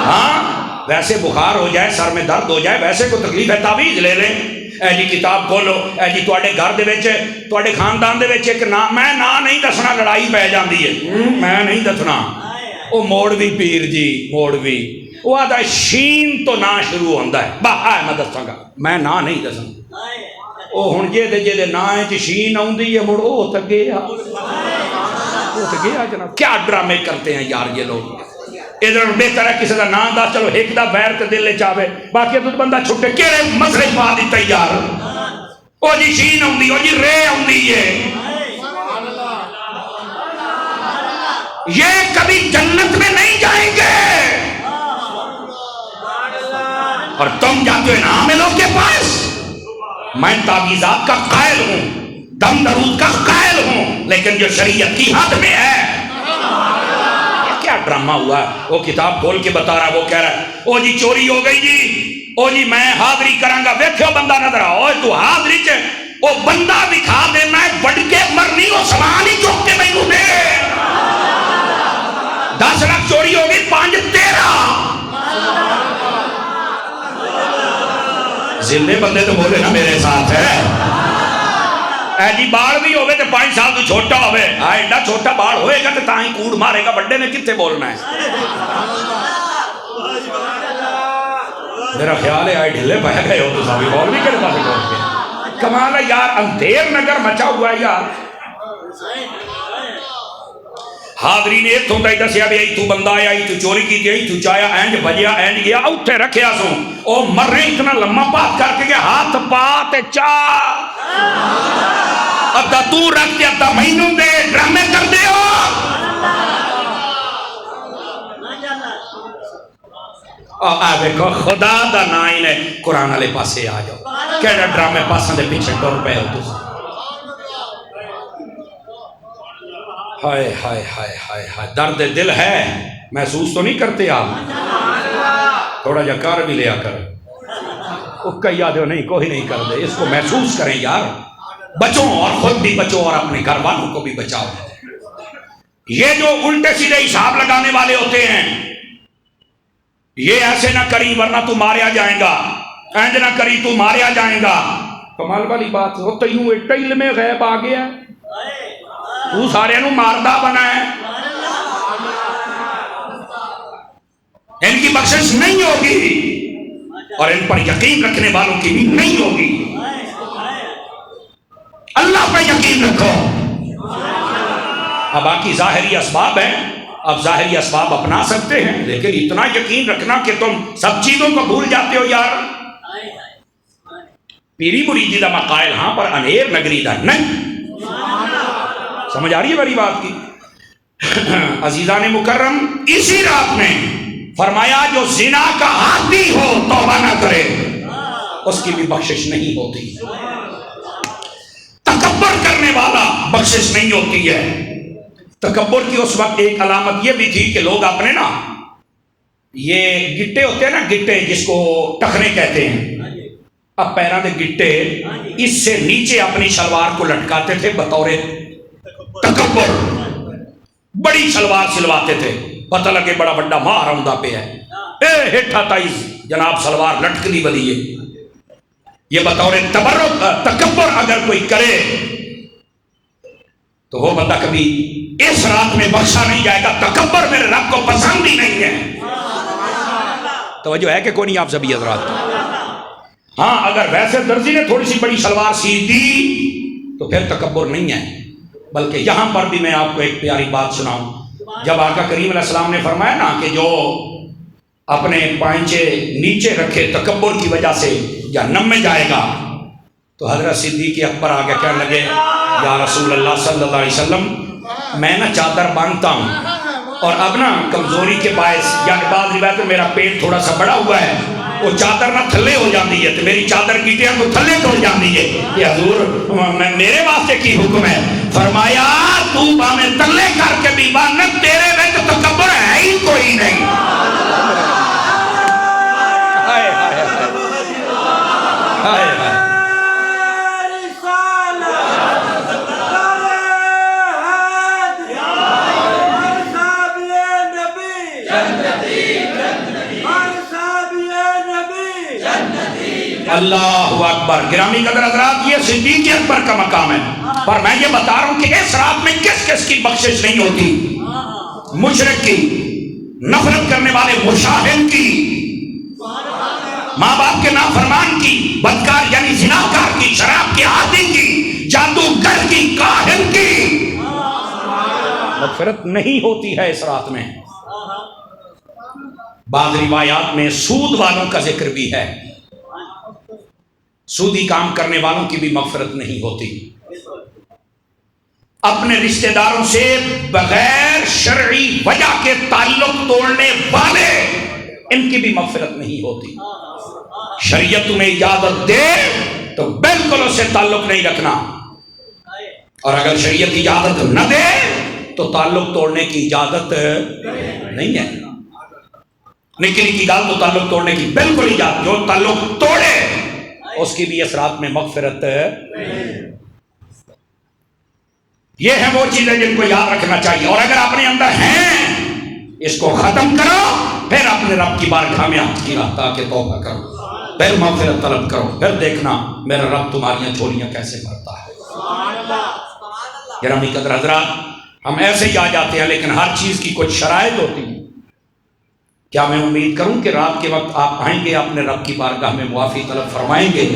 ہاں ویسے بخار ہو جائے سر میں درد ہو جائے ویسے کوئی تکلیف ہے تعویذ لے لیں اے جی کتاب کھولو اے جی تواڈے گھر دے وچ تواڈے خاندان دے وچ ایک نام میں نا نہیں دسنا لڑائی پہ جاندی ہے میں نہیں دسنا او موڑوی پیر جی موڑوی وہ آدھا شین تو نا شروع ہوندہ ہے باہا ہے میں دساں گا میں نا نہیں دسنا او ہن جے دے نا ہے شین آوندی ہے مڑ او تے گیا جناب کیا ڈرامے کرتے ہیں یار یہ لوگ ادھر بہتر ہے کسی دا نام دا چلو ایک دا بیر تے دل چاہے باقی تو بندہ چھٹے کیڑے مسئلے پا دیتا یار او جی شین آوندی او جی رے آوندی ہے یہ کبھی جنت میں نہیں جائیں گے اور تم جاتے ہو ان عاملوں کے پاس. میں تعویذات کا قائل ہوں, دم درود کا قائل ہوں, لیکن جو شریعت کی حد میں ہے. یہ کیا ڈرامہ ہوا ہے؟ وہ کتاب کھول کے بتا رہا ہے, وہ کہہ رہا ہے او جی چوری ہو گئی جی, او جی میں حاضری کراں گا, ویکھو بندہ نظر آؤ تو حاضری چ او بندہ دکھا دے, میں بڑھ کے مرنی وہ سامان ہی چوک کے مینوں دے. 10 لاکھ چوری ہو گئی, 5 تیرا. زندے بندے تو بولے نا میرے ساتھ ہے. اے جی بال بھی ہوئے تو 5 سال تو چھوٹا ہوئے, ایڈا چھوٹا بال ہوئے گا تو تاں ہی کوڑ مارے گا, بڑے نے کتے بولنا ہے. میرا خیال ہے آئے ڈھلے پہ گئے ہو تو سابی بول نہیں کرے پاسے بول کے. کمال ہے یار, اندھیر نگر مچا ہوا ہے یار. حاضری نے ایک ہوندہ ہی دسیا بھی آئی تو بندہ آیا, آئی تو چوری کی گئی, تو چایا اینج بجیا اینج گیا, اوٹھے رکھیا سو او مر رہے اتنا لمحہ پات کر کے گیا, ہاتھ پاتے چاہ ادھا تو رکھ دیا ادھا مہینوں دے, ڈرامے کر دے ہو. آوے کو خدا دا نائی نے قرآن علیہ پاسے آ جاؤ, کہڑا ڈرامے پاسوں دے پیچھے ڈور پہ ہو تو. ہائے ہائے ہائے ہائے ہائے, درد دل ہے, محسوس تو نہیں کرتے آپ؟ تھوڑا جا کار بھی لیا کر. وہ کئی آدھے نہیں, کوئی نہیں کر دے, اس کو محسوس کریں یار. بچو اور خود بھی بچو اور اپنے گھر والوں کو بھی بچاؤ. یہ جو الٹے سیدھے حساب لگانے والے ہوتے ہیں, یہ ایسے نہ کری ورنہ تو ماریا جائیں گا, اینج نہ کری تو ماریا جائیں گا. کمال والی بات ہو تو یوں ایک علم غیب آ گیا, تو سارے نو ماردہ بنا ہے. ان کی بخشش نہیں ہوگی اور ان پر یقین رکھنے والوں کی بھی نہیں ہوگی. اللہ پہ یقین رکھو. اب باقی ظاہری اسباب ہیں, اب ظاہری اسباب اپنا سکتے ہیں, لیکن اتنا یقین رکھنا کہ تم سب چیزوں کو بھول جاتے ہو یار. پیری مریدی دا مقائل ہاں پر انیر نگری دا نہیں. سمجھ آ رہی ہے میری بات کی؟ عزیزان مکرم, اسی رات میں فرمایا جو زنا کا عادی ہو توبہ نہ کرے اس کی بھی بخشش نہیں ہوتی. تکبر کرنے والا بخشش نہیں ہوتی ہے. تکبر کی اس وقت ایک علامت یہ بھی تھی کہ لوگ اپنے نا یہ گٹے ہوتے ہیں نا, گٹے جس کو ٹخنے کہتے ہیں, اب پیروں دے گٹے اس سے نیچے اپنی شلوار کو لٹکاتے تھے بطور تکبر. بڑی شلوار سلواتے تھے, پتہ لگے بڑا بڑا ماہ روندا پہ ہے, اے ہٹھا تائز جناب سلوار لٹکلی بلی ہے. یہ بطور تکبر اگر کوئی کرے تو وہ بندہ کبھی اس رات میں بخشا نہیں جائے گا. تکبر میرے رب کو پسند ہی نہیں ہے. توجہ ہے کہ کوئی نہیں آپ سبھی حضرات؟ ہاں اگر ویسے درزی نے تھوڑی سی بڑی شلوار سی دی تو پھر تکبر نہیں ہے. بلکہ یہاں پر بھی میں آپ کو ایک پیاری بات سناؤں. جب آقا کریم علیہ السلام نے فرمایا نا کہ جو اپنے پائنچے نیچے رکھے تکبر کی وجہ سے جہنم میں جائے گا, تو حضرت صدیق اکبر آگے کہنے لگے یا رسول اللہ صلی اللہ علیہ وسلم, میں نا چادر باندھتا ہوں اور اب نا کمزوری کے باعث یا بعض روایت میں میرا پیٹ تھوڑا سا بڑا ہوا ہے, وہ چادر نہ تھلے ہو جاتی ہے تو میری چادر گیٹیاں تو تھلے ٹوٹ جاتی ہے. یہ حضور میرے واسطے کی حکم ہے؟ فرمایا تو باہیں تلے کر کے بھی باندھ, تیرے وچ تکبر ہے ہی کوئی نہیں. ہائے ہائے ہائے ہائے. اللہ اکبر. گرامی قدر حضرات, یہ صدیق اکبر کا مقام ہے. پر میں یہ بتا رہا ہوں کہ اس رات میں کس کس کی بخشش نہیں ہوتی؟ مشرک کی, نفرت کرنے والے مشاہد کی, ماں باپ کے نافرمان کی, بدکار یعنی زناکار کی, شراب کے عادی کی, جادوگر کی, کاہن کی. مغفرت نہیں ہوتی ہے اس رات میں. بعض روایات میں سود والوں کا ذکر بھی ہے. سودی کام کرنے والوں کی بھی مغفرت نہیں ہوتی. اپنے رشتہ داروں سے بغیر شرعی وجہ کے تعلق توڑنے والے, ان کی بھی مغفرت نہیں ہوتی۔ شریعت تمہیں اجازت دے تو بالکل اس سے تعلق نہیں رکھنا، اور اگر شریعت اجازت نہ دے تو تعلق توڑنے کی اجازت نہیں ہے۔ نکی نکی گال تو تعلق توڑنے کی بالکل اجازت، جو تعلق توڑے اس کی بھی اس رات میں مغفرت۔ یہ ہیں وہ چیزیں جن کو یاد رکھنا چاہیے، اور اگر اپنے اندر ہیں اس کو ختم کرو، پھر اپنے رب کی بارگاہ میں ہاتھ کی راہ تاکہ توبہ کرو، پھر مغفرت طلب کرو، پھر دیکھنا میرا رب تمہاریاں چوریاں کیسے بھرتا ہے۔ گرامی قدر حضرات، ہم ایسے ہی آ جاتے ہیں، لیکن ہر چیز کی کچھ شرائط ہوتی ہے۔ کیا میں امید کروں کہ رات کے وقت آپ آئیں گے، اپنے رب کی بارگاہ میں معافی طلب فرمائیں گے؟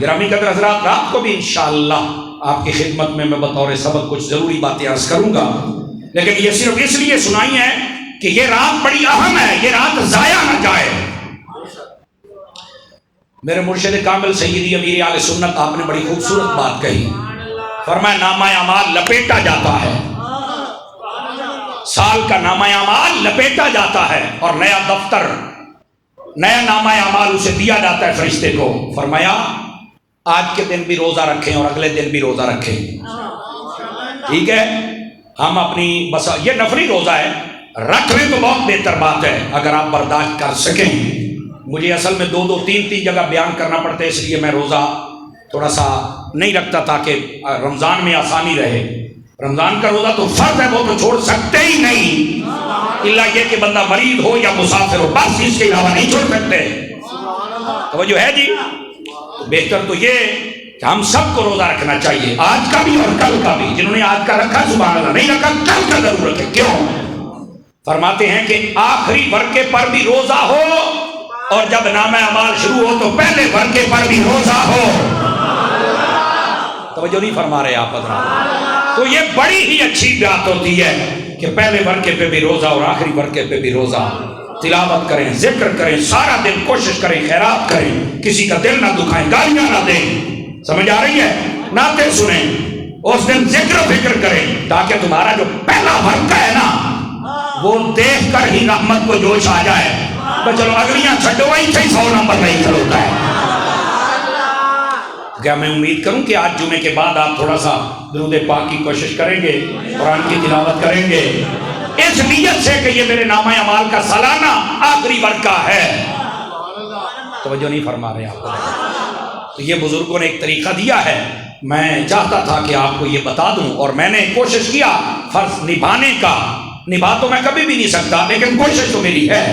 گرامی قدر حضرات، رات کو بھی انشاءاللہ آپ کی خدمت میں بطور سبق کچھ ضروری باتیں عرض کروں گا، لیکن یہ صرف اس لیے سنائی ہے کہ یہ رات بڑی اہم ہے، یہ رات ضائع نہ جائے۔ میرے مرشد کامل سیدی امیر اہل سنت، آپ نے بڑی خوبصورت بات کہی، فرمایا نامہ اعمال لپیٹا جاتا ہے، سال کا نامہ اعمال لپیٹا جاتا ہے، اور نیا دفتر، نیا نامہ اعمال اسے دیا جاتا ہے فرشتے کو۔ فرمایا آج کے دن بھی روزہ رکھیں اور اگلے دن بھی روزہ رکھیں، ٹھیک ہے؟ ہم اپنی بس یہ نفلی روزہ ہے، رکھ لیں تو بہت بہتر بات ہے اگر آپ برداشت کر سکیں۔ مجھے اصل میں دو تین جگہ بیان کرنا پڑتا ہے، اس لیے میں روزہ تھوڑا سا نہیں رکھتا تاکہ رمضان میں آسانی رہے۔ رمضان کا روزہ تو فرض ہے، وہ تو چھوڑ سکتے ہی نہیں، اللہ یہ کہ بندہ مریض ہو یا مسافر ہو، بس اس کے علاوہ نہیں چھوڑ سکتے۔ توجہ ہے جی؟ تو بہتر تو یہ کہ ہم سب کو روزہ رکھنا چاہیے، آج کا بھی اور کل کا بھی۔ جنہوں نے آج کا رکھا سبحان اللہ، نہیں رکھا کل کا ضرور رکھے۔ کیوں؟ فرماتے ہیں کہ آخری ورقے پر بھی روزہ ہو، اور جب نامہ اعمال شروع ہو تو پہلے ورقے پر بھی روزہ ہو۔ توجہ نہیں فرما رہے آپ حضرات؟ تو یہ بڑی ہی اچھی بات ہوتی ہے کہ پہلے ورقے پہ بھی روزہ اور آخری ورقے پہ بھی روزہ۔ تلاوت کریں، ذکر کریں، سارا دن کوشش کریں، خیرات کریں، کسی کا دل نہ دکھائیں، گالیاں نہ دیں، سمجھ آ رہی ہے؟ نعتیں سنیں، اس دن ذکر و فکر کریں، تاکہ تمہارا جو پہلا ورقہ ہے نا وہ دیکھ کر ہی رحمت کو جوش آ جائے۔ تو چلو اگلیاں چھڈو، وہی سے 100 نمبر نہیں کھلوتا ہے۔ کیا میں امید کروں کہ آج جمعے کے بعد آپ تھوڑا سا درود پاک کی کوشش کریں گے، قرآن کی تلاوت کریں گے، اس نیت سے کہ یہ میرے نامہ اعمال کا سالانہ آخری ورقہ ہے۔ توجہ نہیں فرما رہے آپ؟ تو یہ بزرگوں نے ایک طریقہ دیا ہے، میں چاہتا تھا کہ آپ کو یہ بتا دوں، اور میں نے کوشش کیا فرض نبھانے کا۔ نبھا تو میں کبھی بھی نہیں سکتا، لیکن کوشش تو میری ہے،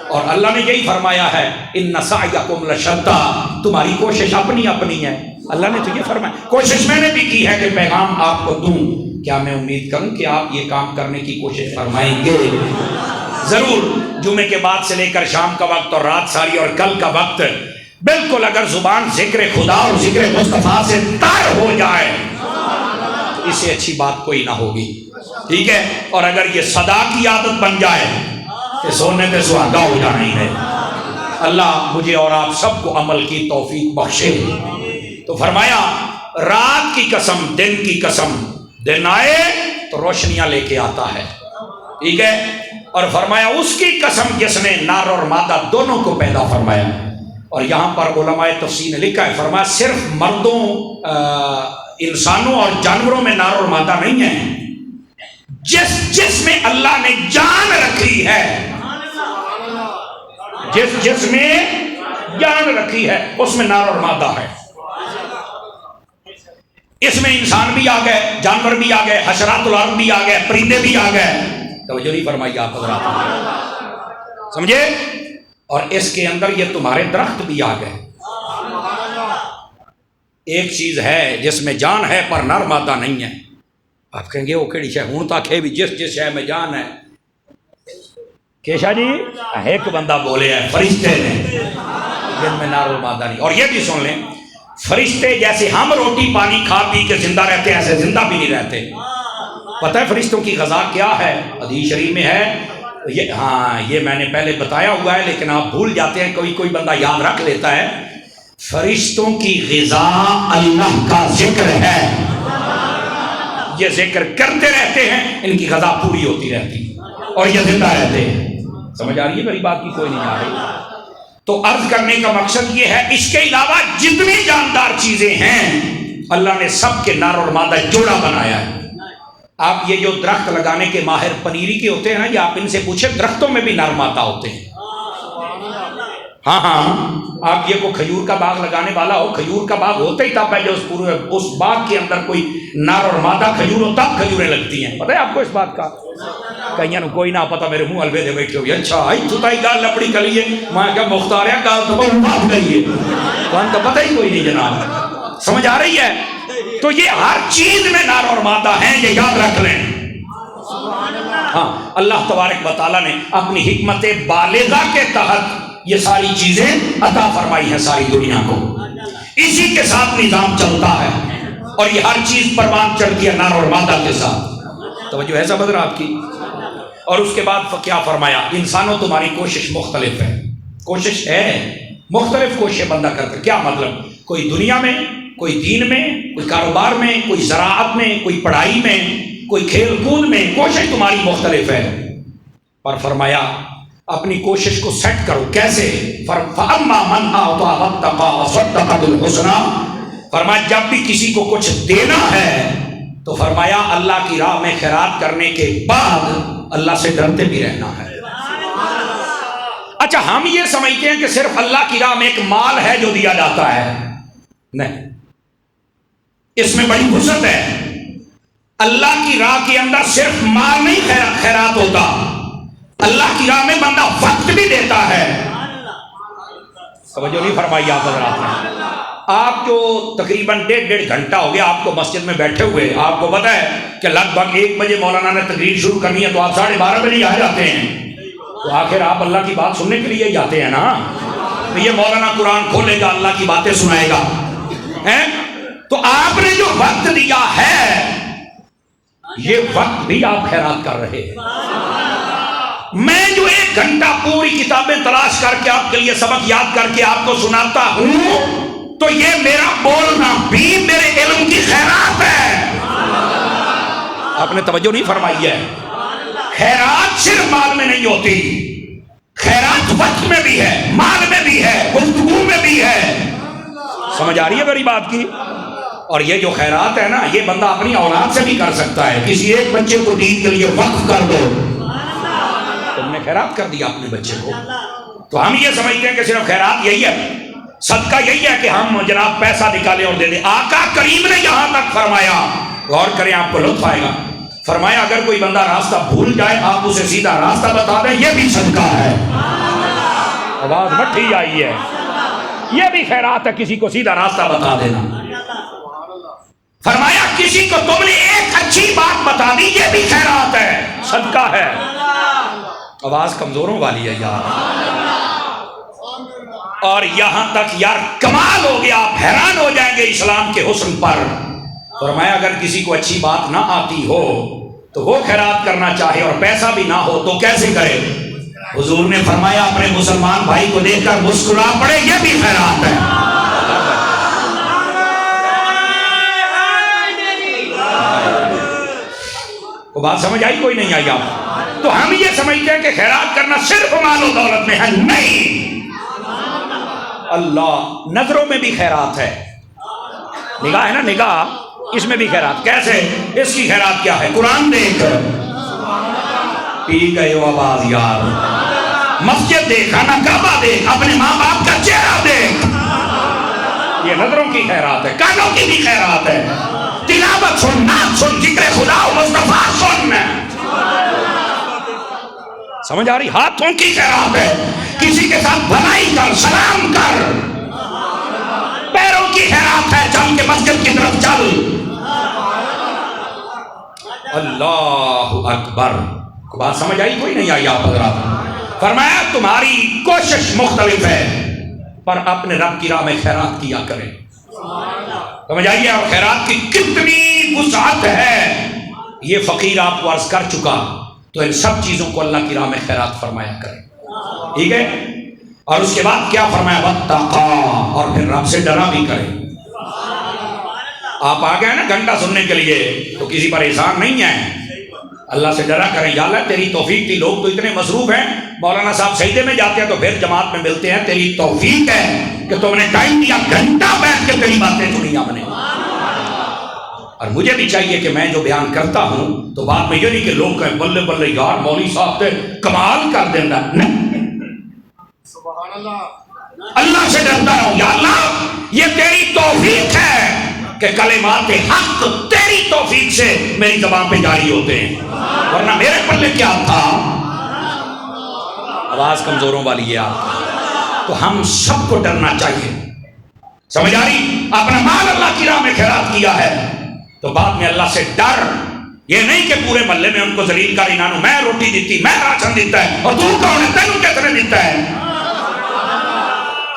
اور اللہ نے یہی فرمایا ہے ان سعیکم لشتیٰ، تمہاری کوشش اپنی اپنی ہے۔ اللہ نے تو یہ فرمایا، کوشش میں نے بھی کی ہے کہ پیغام آپ کو دوں۔ کیا میں امید کروں کہ آپ یہ کام کرنے کی کوشش فرمائیں گے؟ ضرور جمعے کے بعد سے لے کر شام کا وقت اور رات ساری اور کل کا وقت بالکل اگر زبان ذکر خدا اور ذکر مصطفیٰ سے تر ہو جائے تو اس سے اچھی بات کوئی نہ ہوگی، ٹھیک ہے؟ اور اگر یہ صدا کی عادت بن جائے کہ سونے پہ سہاگا ہو جانا ہی ہے۔ اللہ مجھے اور آپ سب کو عمل کی توفیق بخشے۔ تو فرمایا رات کی قسم، دن کی قسم، دن آئے تو روشنیاں لے کے آتا ہے، ٹھیک ہے؟ اور فرمایا اس کی قسم جس نے نار اور مادہ دونوں کو پیدا فرمایا۔ اور یہاں پر علماء تفسیر نے لکھا ہے، فرمایا صرف مردوں، انسانوں اور جانوروں میں نار اور مادہ نہیں ہے، جس میں اللہ نے جان رکھی ہے، جس میں جان رکھی ہے اس میں نار اور مادہ ہے۔ اس میں انسان بھی آ گئے، جانور بھی آ گئے، حشرات الارض بھی آ گئے، پرندے بھی آ گئے۔ توجہ نہیں فرمائی آپ حضرات؟ سمجھے؟ اور اس کے اندر یہ تمہارے درخت بھی آ گئے۔ ایک چیز ہے جس میں جان ہے پر نر مادہ نہیں ہے۔ آپ کہیں گے وہ کیڑی شے؟ ہوں تک ہے بھی جس شے میں جان ہے۔ کیشا جی ایک بندہ بولے ہے فرشتے نے، جن میں نار و مادہ نہیں۔ اور یہ بھی سن لیں، فرشتے جیسے ہم روٹی پانی کھا پی کے زندہ رہتے ہیں ایسے زندہ بھی نہیں رہتے۔ پتہ ہے فرشتوں کی غذا کیا ہے؟ حدیث شریف میں ہے، یہ میں نے پہلے بتایا ہوا ہے لیکن آپ بھول جاتے ہیں، کوئی بندہ یاد رکھ لیتا ہے۔ فرشتوں کی غذا اللہ کا ذکر ہے، یہ ذکر کرتے رہتے ہیں، ان کی غذا پوری ہوتی رہتی اور یہ زندہ رہتے ہیں۔ سمجھ آ رہی ہے میری بات کی؟ کوئی نہیں آ رہی؟ تو عرض کرنے کا مقصد یہ ہے اس کے علاوہ جتنی جاندار چیزیں ہیں اللہ نے سب کے نر اور مادہ جوڑا بنایا ہے۔ آپ یہ جو درخت لگانے کے ماہر پنیری کے ہوتے ہیں نا، یہ آپ ان سے پوچھیں درختوں میں بھی نر مادہ ہوتے ہیں۔ ہاں آپ یہ کو کھجور کا باغ لگانے والا ہو، کھجور کا باغ ہوتا ہی تب ہے جو اس باغ کے اندر کوئی نر اور مادہ کھجور ہو تب کھجوریں لگتی ہیں۔ پتہ ہے آپ کو اس بات کا؟ کئیاں نو کوئی نہ پتا، میرے منہ الوے دے بیٹھے ہوئے، اچھا آئی تو تائی گال لپڑی کلیے، میں کہا مختار ہے گال تو بہت بات کلیے، وہاں تو پتہ ہی کوئی نہیں جناب۔ سمجھ آ رہی ہے؟ تو یہ ہر چیز میں نر اور مادہ ہیں، یہ یاد رکھ لیں۔ ہاں اللہ تبارک و تعالیٰ نے اپنی حکمت بالغہ کے تحت یہ ساری چیزیں عطا فرمائی ہیں ساری دنیا کو، اسی کے ساتھ نظام چلتا ہے، اور یہ ہر چیز پروان چڑھتی ہے نر اور مادہ کے ساتھ۔ توجہ ہے سمجھ آپ کی؟ اور اس کے بعد کیا فرمایا؟ انسانوں تمہاری کوشش مختلف ہے، کوشش ہے مختلف کوششیں بندہ کرتا ہے۔ کیا مطلب؟ کوئی دنیا میں، کوئی دین میں، کوئی کاروبار میں، کوئی زراعت میں، کوئی پڑھائی میں، کوئی کھیل کود میں، کوشش تمہاری مختلف ہے۔ پر فرمایا اپنی کوشش کو سیٹ کرو، کیسے؟ فَأَمَّا مَنْ أَعْطَىٰ وَاتَّقَىٰ وَصَدَّقَ بِالْحُسْنَىٰ، فرمایا جب بھی کسی کو کچھ دینا ہے تو فرمایا اللہ کی راہ میں خیرات کرنے کے بعد اللہ سے ڈرتے بھی رہنا ہے۔ اچھا ہم یہ سمجھتے ہیں کہ صرف اللہ کی راہ میں ایک مال ہے جو دیا جاتا ہے، نہیں، اس میں بڑی وسعت ہے۔ اللہ کی راہ کے اندر صرف مال نہیں خیرات ہوتا، اللہ کی راہ میں بندہ وقت بھی دیتا ہے۔ توجہ نہیں فرمائی آپ حضرات نے؟ آپ جو تقریباً 1.5 گھنٹہ ہو گیا آپ کو مسجد میں بیٹھے ہوئے، آپ کو پتہ ہے کہ لگ بھگ 1 بجے مولانا نے تقریر شروع کرنی ہے تو آپ 12:30 بجے آ جاتے ہیں، تو آخر آپ اللہ کی بات سننے کے لیے ہی جاتے ہیں نا۔ تو یہ مولانا قرآن کھولے گا، اللہ کی باتیں سنائے گا، تو آپ نے جو وقت دیا ہے یہ وقت بھی آپ خیرات کر رہے ہیں۔ میں جو 1 گھنٹہ پوری کتابیں تلاش کر کے آپ کے لیے سبق یاد کر کے آپ کو سناتا ہوں تو یہ میرا بولنا بھی میرے علم کی خیرات ہے۔ آپ نے توجہ نہیں فرمائی ہے؟ خیرات صرف مال میں نہیں ہوتی، خیرات وقت میں بھی ہے، مال میں بھی ہے، گفتگو میں بھی ہے۔ سمجھ آ رہی ہے میری بات کی؟ اور یہ جو خیرات ہے نا یہ بندہ اپنی اولاد سے بھی کر سکتا ہے۔ کسی ایک بچے کو دین کے لیے وقف کر دو، تم نے خیرات کر دیا اپنے بچے کو۔ تو ہم یہ سمجھتے ہیں کہ صرف خیرات یہی ہے، صدقہ یہی ہے کہ ہم جناب پیسہ نکالیں اور دے دیں۔ آقا کریم نے یہاں تک فرمایا، غور کریں آپ کو لطف آئے گا، فرمایا اگر کوئی بندہ راستہ بھول جائے آپ اسے سیدھا راستہ بتا دیں، یہ بھی صدقہ ہے۔ آواز مٹھی آئی ہے، یہ بھی خیرات ہے، کسی کو سیدھا راستہ بتا دینا۔ فرمایا کسی کو تم نے ایک اچھی بات بتا دی، یہ بھی خیرات ہے، صدقہ ہے۔ آواز کمزوروں والی ہے یار، اور یہاں تک یار کمال ہو گیا، آپ حیران ہو جائیں گے اسلام کے حسن پر۔ فرمایا اگر کسی کو اچھی بات نہ آتی ہو تو وہ خیرات کرنا چاہے اور پیسہ بھی نہ ہو تو کیسے کرے؟ حضور نے فرمایا اپنے مسلمان بھائی کو دیکھ کر مسکرا پڑے، یہ بھی خیرات ہے۔ کو بات سمجھ آئی؟ کوئی نہیں آئی آپ؟ تو ہم یہ سمجھتے ہیں کہ خیرات کرنا صرف مال و دولت میں ہے، نہیں، اللہ نظروں میں بھی خیرات ہے۔ نگاہ ہے نا، نگاہ، اس میں بھی خیرات۔ کیسے؟ اس کی خیرات کیا ہے؟ قرآن دیکھ، پی گئے ہو آواز یار، مسجد دیکھ، خانہ کعبہ دیکھ، اپنے ماں باپ کا چہرہ دیکھ، یہ نظروں کی خیرات ہے۔ کانوں کی بھی خیرات ہے، تلاوت سن، نعت سن، ذکر خدا و مصطفیٰ سن۔ سمجھ آ رہی؟ ہاتھوں کی خیرات ہے، کسی کے ساتھ بھلائی کر، سلام کر۔ پیروں کی خیرات ہے، چل کے مسجد کی طرف چل۔ اللہ اکبر، بات سمجھ آئی؟ کوئی نہیں آئی آپ حضرات؟ فرمایا تمہاری کوشش مختلف ہے پر اپنے رب کی راہ میں خیرات کیا کریں۔ سمجھ آئیے؟ اور خیرات کی کتنی وسعت ہے یہ فقیر آپ کو عرض کر چکا، تو ان سب چیزوں کو اللہ کی راہ میں خیرات فرمایا کریں، ٹھیک ہے؟ اور اس کے بعد کیا فرمایا؟ وَاتَّقَا، اور پھر رب سے ڈرا بھی کریں۔ آپ آ گئے نا گھنٹہ سننے کے لیے تو کسی پر احسان نہیں ہے، اللہ سے ڈرا کریں، یا اللہ تیری توفیق تھی، لوگ تو اتنے مصروف ہیں مولانا صاحب سجدے میں جاتے ہیں تو پھر جماعت میں ملتے ہیں، تیری توفیق ہے کہ تم نے ٹائم دیا، گھنٹہ بیٹھ کے تیری باتیں سنی ہم نے۔ اور مجھے بھی چاہیے کہ میں جو بیان کرتا ہوں تو بعد میں یہ نہیں کہ لوگ کہیں بلے بلے یار مولوی صاحب تے کمال کر دینا، نہیں، سبحان اللہ، اللہ سے ڈرتا ہوں، یا اللہ یہ تیری توفیق ہے کہ کلمات حق تیری توفیق سے میری زبان پہ جاری ہوتے ہیں، ورنہ میرے پلے کیا تھا۔ آواز کمزوروں والی ہے آپ، تو ہم سب کو ڈرنا چاہیے، سمجھ آ رہی؟ اپنا مال اللہ کی راہ میں خیرات کیا ہے تو بعد میں اللہ سے ڈر، یہ نہیں کہ پورے محلے میں ان کو ذلیل کر انہوں میں روٹی دیتی، میں راشن دیتا ہے، اور تو کون ہے، تینوں کس نے دیتا ہے؟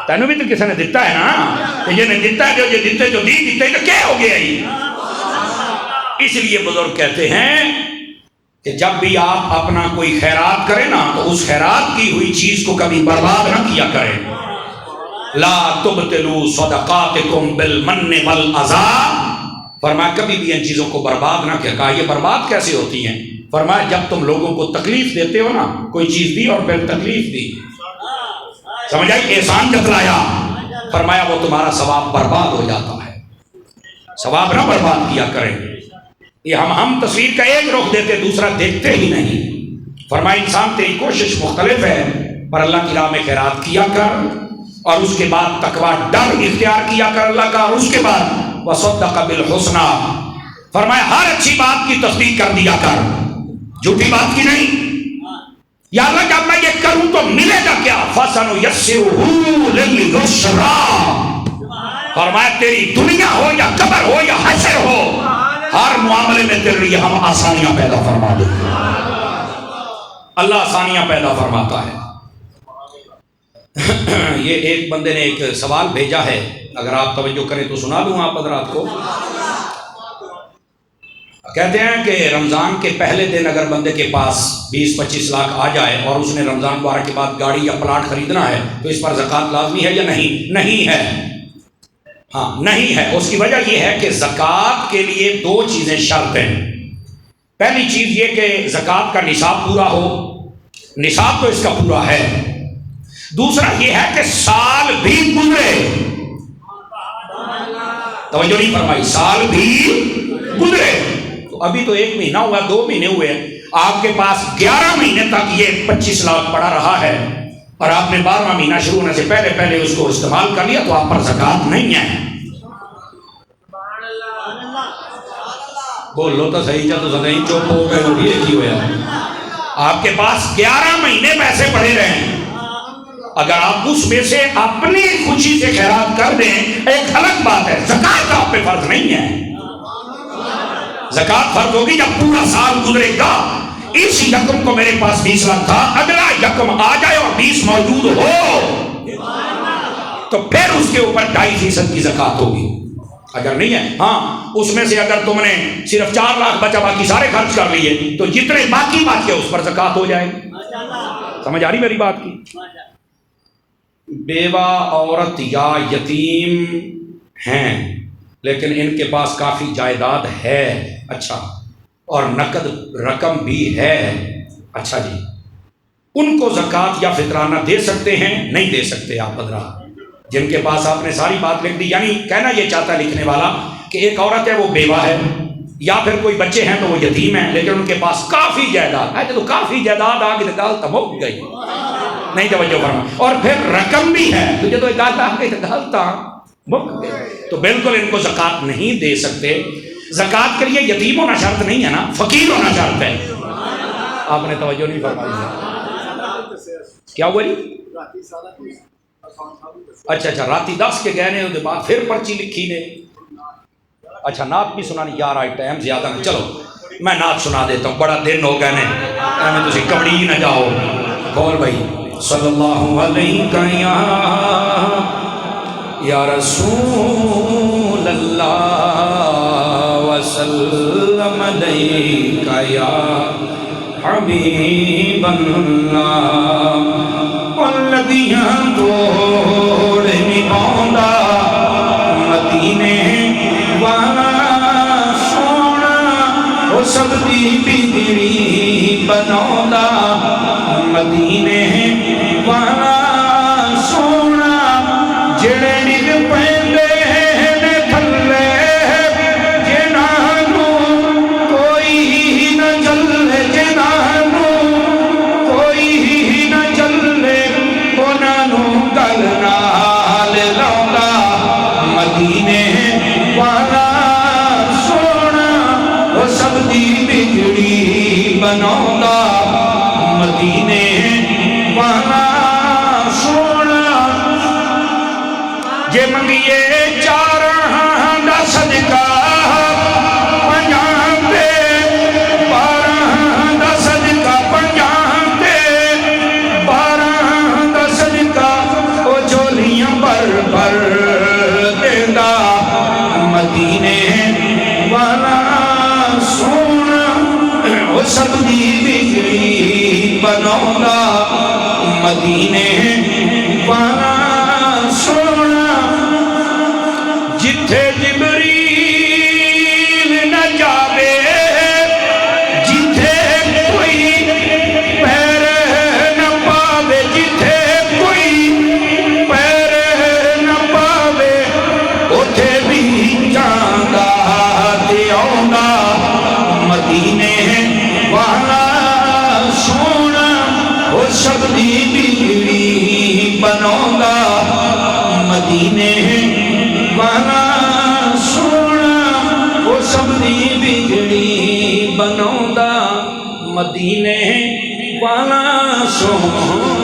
تینوں بھی تو کسی نے دیتا ہے نا، یہ نے دیتا ہے، جو یہ دیتے جو دیتے تو کیا ہو گیا ہی۔ اس لیے بزرگ کہتے ہیں کہ جب بھی آپ اپنا کوئی خیرات کریں نا تو اس خیرات کی ہوئی چیز کو کبھی برباد نہ کیا کریں۔ لا تبطلوا صدقاتکم بالمن والعذاب، فرمایا کبھی بھی ان چیزوں کو برباد نہ کیا۔ کہا یہ برباد کیسے ہوتی ہیں؟ فرمایا جب تم لوگوں کو تکلیف دیتے ہو نا، کوئی چیز دی اور پھر تکلیف دی، سمجھ آئی، احسان جتلایا، فرمایا وہ تمہارا ثواب برباد ہو جاتا ہے، ثواب نہ برباد کیا کریں۔ یہ ہم تصویر کا ایک رخ دیتے دوسرا دیکھتے ہی نہیں۔ فرمایا انسان تیری کوشش مختلف ہے پر اللہ کی راہ میں خیرات کیا کر، اور اس کے بعد تقوی ڈر اختیار کیا کر اللہ کا، اور اس کے بعد وصدق بالحسنى، فرمایا ہر اچھی بات کی تصدیق کر دیا کر، جھوٹی بات کی نہیں۔ یا اللہ جب میں یہ کروں تو ملے گا کیا؟ فَسَنُيَسِّرُهُ لِلْيُسْرَىٰ، فرمایا تیری دنیا ہو یا قبر ہو یا حشر ہو، ہر معاملے میں تیرے لیے ہم آسانیاں پیدا فرما دیں گے۔ اللہ آسانیاں پیدا فرماتا ہے۔ یہ ایک بندے نے ایک سوال بھیجا ہے، اگر آپ توجہ کریں تو سنا دوں آپ حضرات کو۔ کہتے ہیں کہ رمضان کے پہلے دن اگر بندے کے پاس 20-25 لاکھ آ جائے اور اس نے رمضان مبارک کے بعد گاڑی یا پلاٹ خریدنا ہے تو اس پر زکوٰۃ لازمی ہے یا نہیں؟ نہیں ہے، ہاں نہیں ہے۔ اس کی وجہ یہ ہے کہ زکوٰۃ کے لیے دو چیزیں شرط ہیں۔ پہلی چیز یہ کہ زکوٰۃ کا نصاب پورا ہو، نصاب تو اس کا پورا ہے۔ دوسرا یہ ہے کہ سال بھی گزرے، توجہ نہیں فرمائی، سال بھی گزرے۔ تو ابھی تو 1 مہینہ ہوا، 2 مہینے ہوئے ہیں، آپ کے پاس 11 مہینے تک یہ 25 لاکھ پڑا رہا ہے اور آپ نے 12واں مہینہ شروع ہونے سے پہلے پہلے اس کو استعمال کر لیا تو آپ پر زکوٰۃ نہیں ہے۔ بولو تو صحیح، جا تو صحیح چپ ہو گئے وہ بھی ایک ہی ہوا۔ آپ کے پاس 11 مہینے پیسے پڑے رہے، اگر آپ اس میں سے اپنی خوشی سے خیرات کر دیں ایک الگ بات ہے، زکوٰۃ آپ پہ فرض نہیں ہے۔ زکوٰۃ فرض ہوگی جب پورا سال گزرے گا۔ اس یکم کو میرے پاس 20 لاکھ تھا، اگلا یکم آ جائے اور 20 موجود ہو تو پھر اس کے اوپر 2.5% کی زکوٰۃ ہوگی۔ اگر نہیں ہے، ہاں اس میں سے اگر تم نے صرف 4 لاکھ بچا باقی سارے خرچ کر لیے تو جتنے باقی بچے اس پر زکوٰۃ ہو جائے۔ سمجھ آ رہی میری بات کی؟ بیوہ عورت یا یتیم ہیں لیکن ان کے پاس کافی جائیداد ہے، اچھا، اور نقد رقم بھی ہے، اچھا جی، ان کو زکوٰۃ یا فطرانہ دے سکتے ہیں؟ نہیں دے سکتے آپ حضرات۔ جن کے پاس آپ نے ساری بات لکھ دی، یعنی کہنا یہ چاہتا ہے لکھنے والا کہ ایک عورت ہے وہ بیوہ ہے یا پھر کوئی بچے ہیں تو وہ یتیم ہیں لیکن ان کے پاس کافی جائیداد ہے، تو کافی جائیداد آگے نکال تمک گئی، نہیں توجہ فرما، اور پھر رقم بھی ہے تو جب آگے نکالتا مک گئی، تو بالکل ان کو زکوٰۃ نہیں دے سکتے۔ زکوٰۃ کے لیے یتیم ہونا شرط نہیں ہے نا، فقیر ہونا شرط ہے۔ آپ نے توجہ نہیں فرمائی، کیا ہوا جی؟ اچھا راتی 10 کے گہنے ہونے بعد پھر پرچی لکھی نے، اچھا نعت بھی سنانی، یار آج ٹائم زیادہ نہیں، چلو میں نعت سنا دیتا ہوں، بڑا دن ہو گئے نے، میں تسی کبڑی نہ جاؤ، بول بھائی صلی اللہ علیہ یا رسول اللہ وسلم علیکہ یا حبیب اللہ، والذیاں توڑ نباؤندا مدینے والا سونا وہ سب دی بگڑی بناؤندا مدینے والا سونا جڑے ڈگ پیندے نے تھلے جنہاں نوں کوئی نہ جلے جنہاں نوں کوئی نہ جلے انہاں نوں گل نال لاوندا مدینے والا سونا او سب دی بگڑی بناوندا مدینے والا سونا جے منگیے چاراں دا صدقہ پنجاں تے باراں دا صدقہ پنجاں تے باراں دا صدقہ او جھولیاں بھر بھر دیندا مدینے والا سونا او سب دی بگڑی بناوندا مدینے والا سونا جتھے جبریل نہ جاوے جتھے کوئی پیر نہ پاوے جتھے کوئی پیر نہ پاوے اوتھے بھی جاندا تے آوندا مدینے والا سونا او سب دی بگڑی بناوندا مدینے والا سونا او سب دی بگڑی بناوندا مدینے والا سونا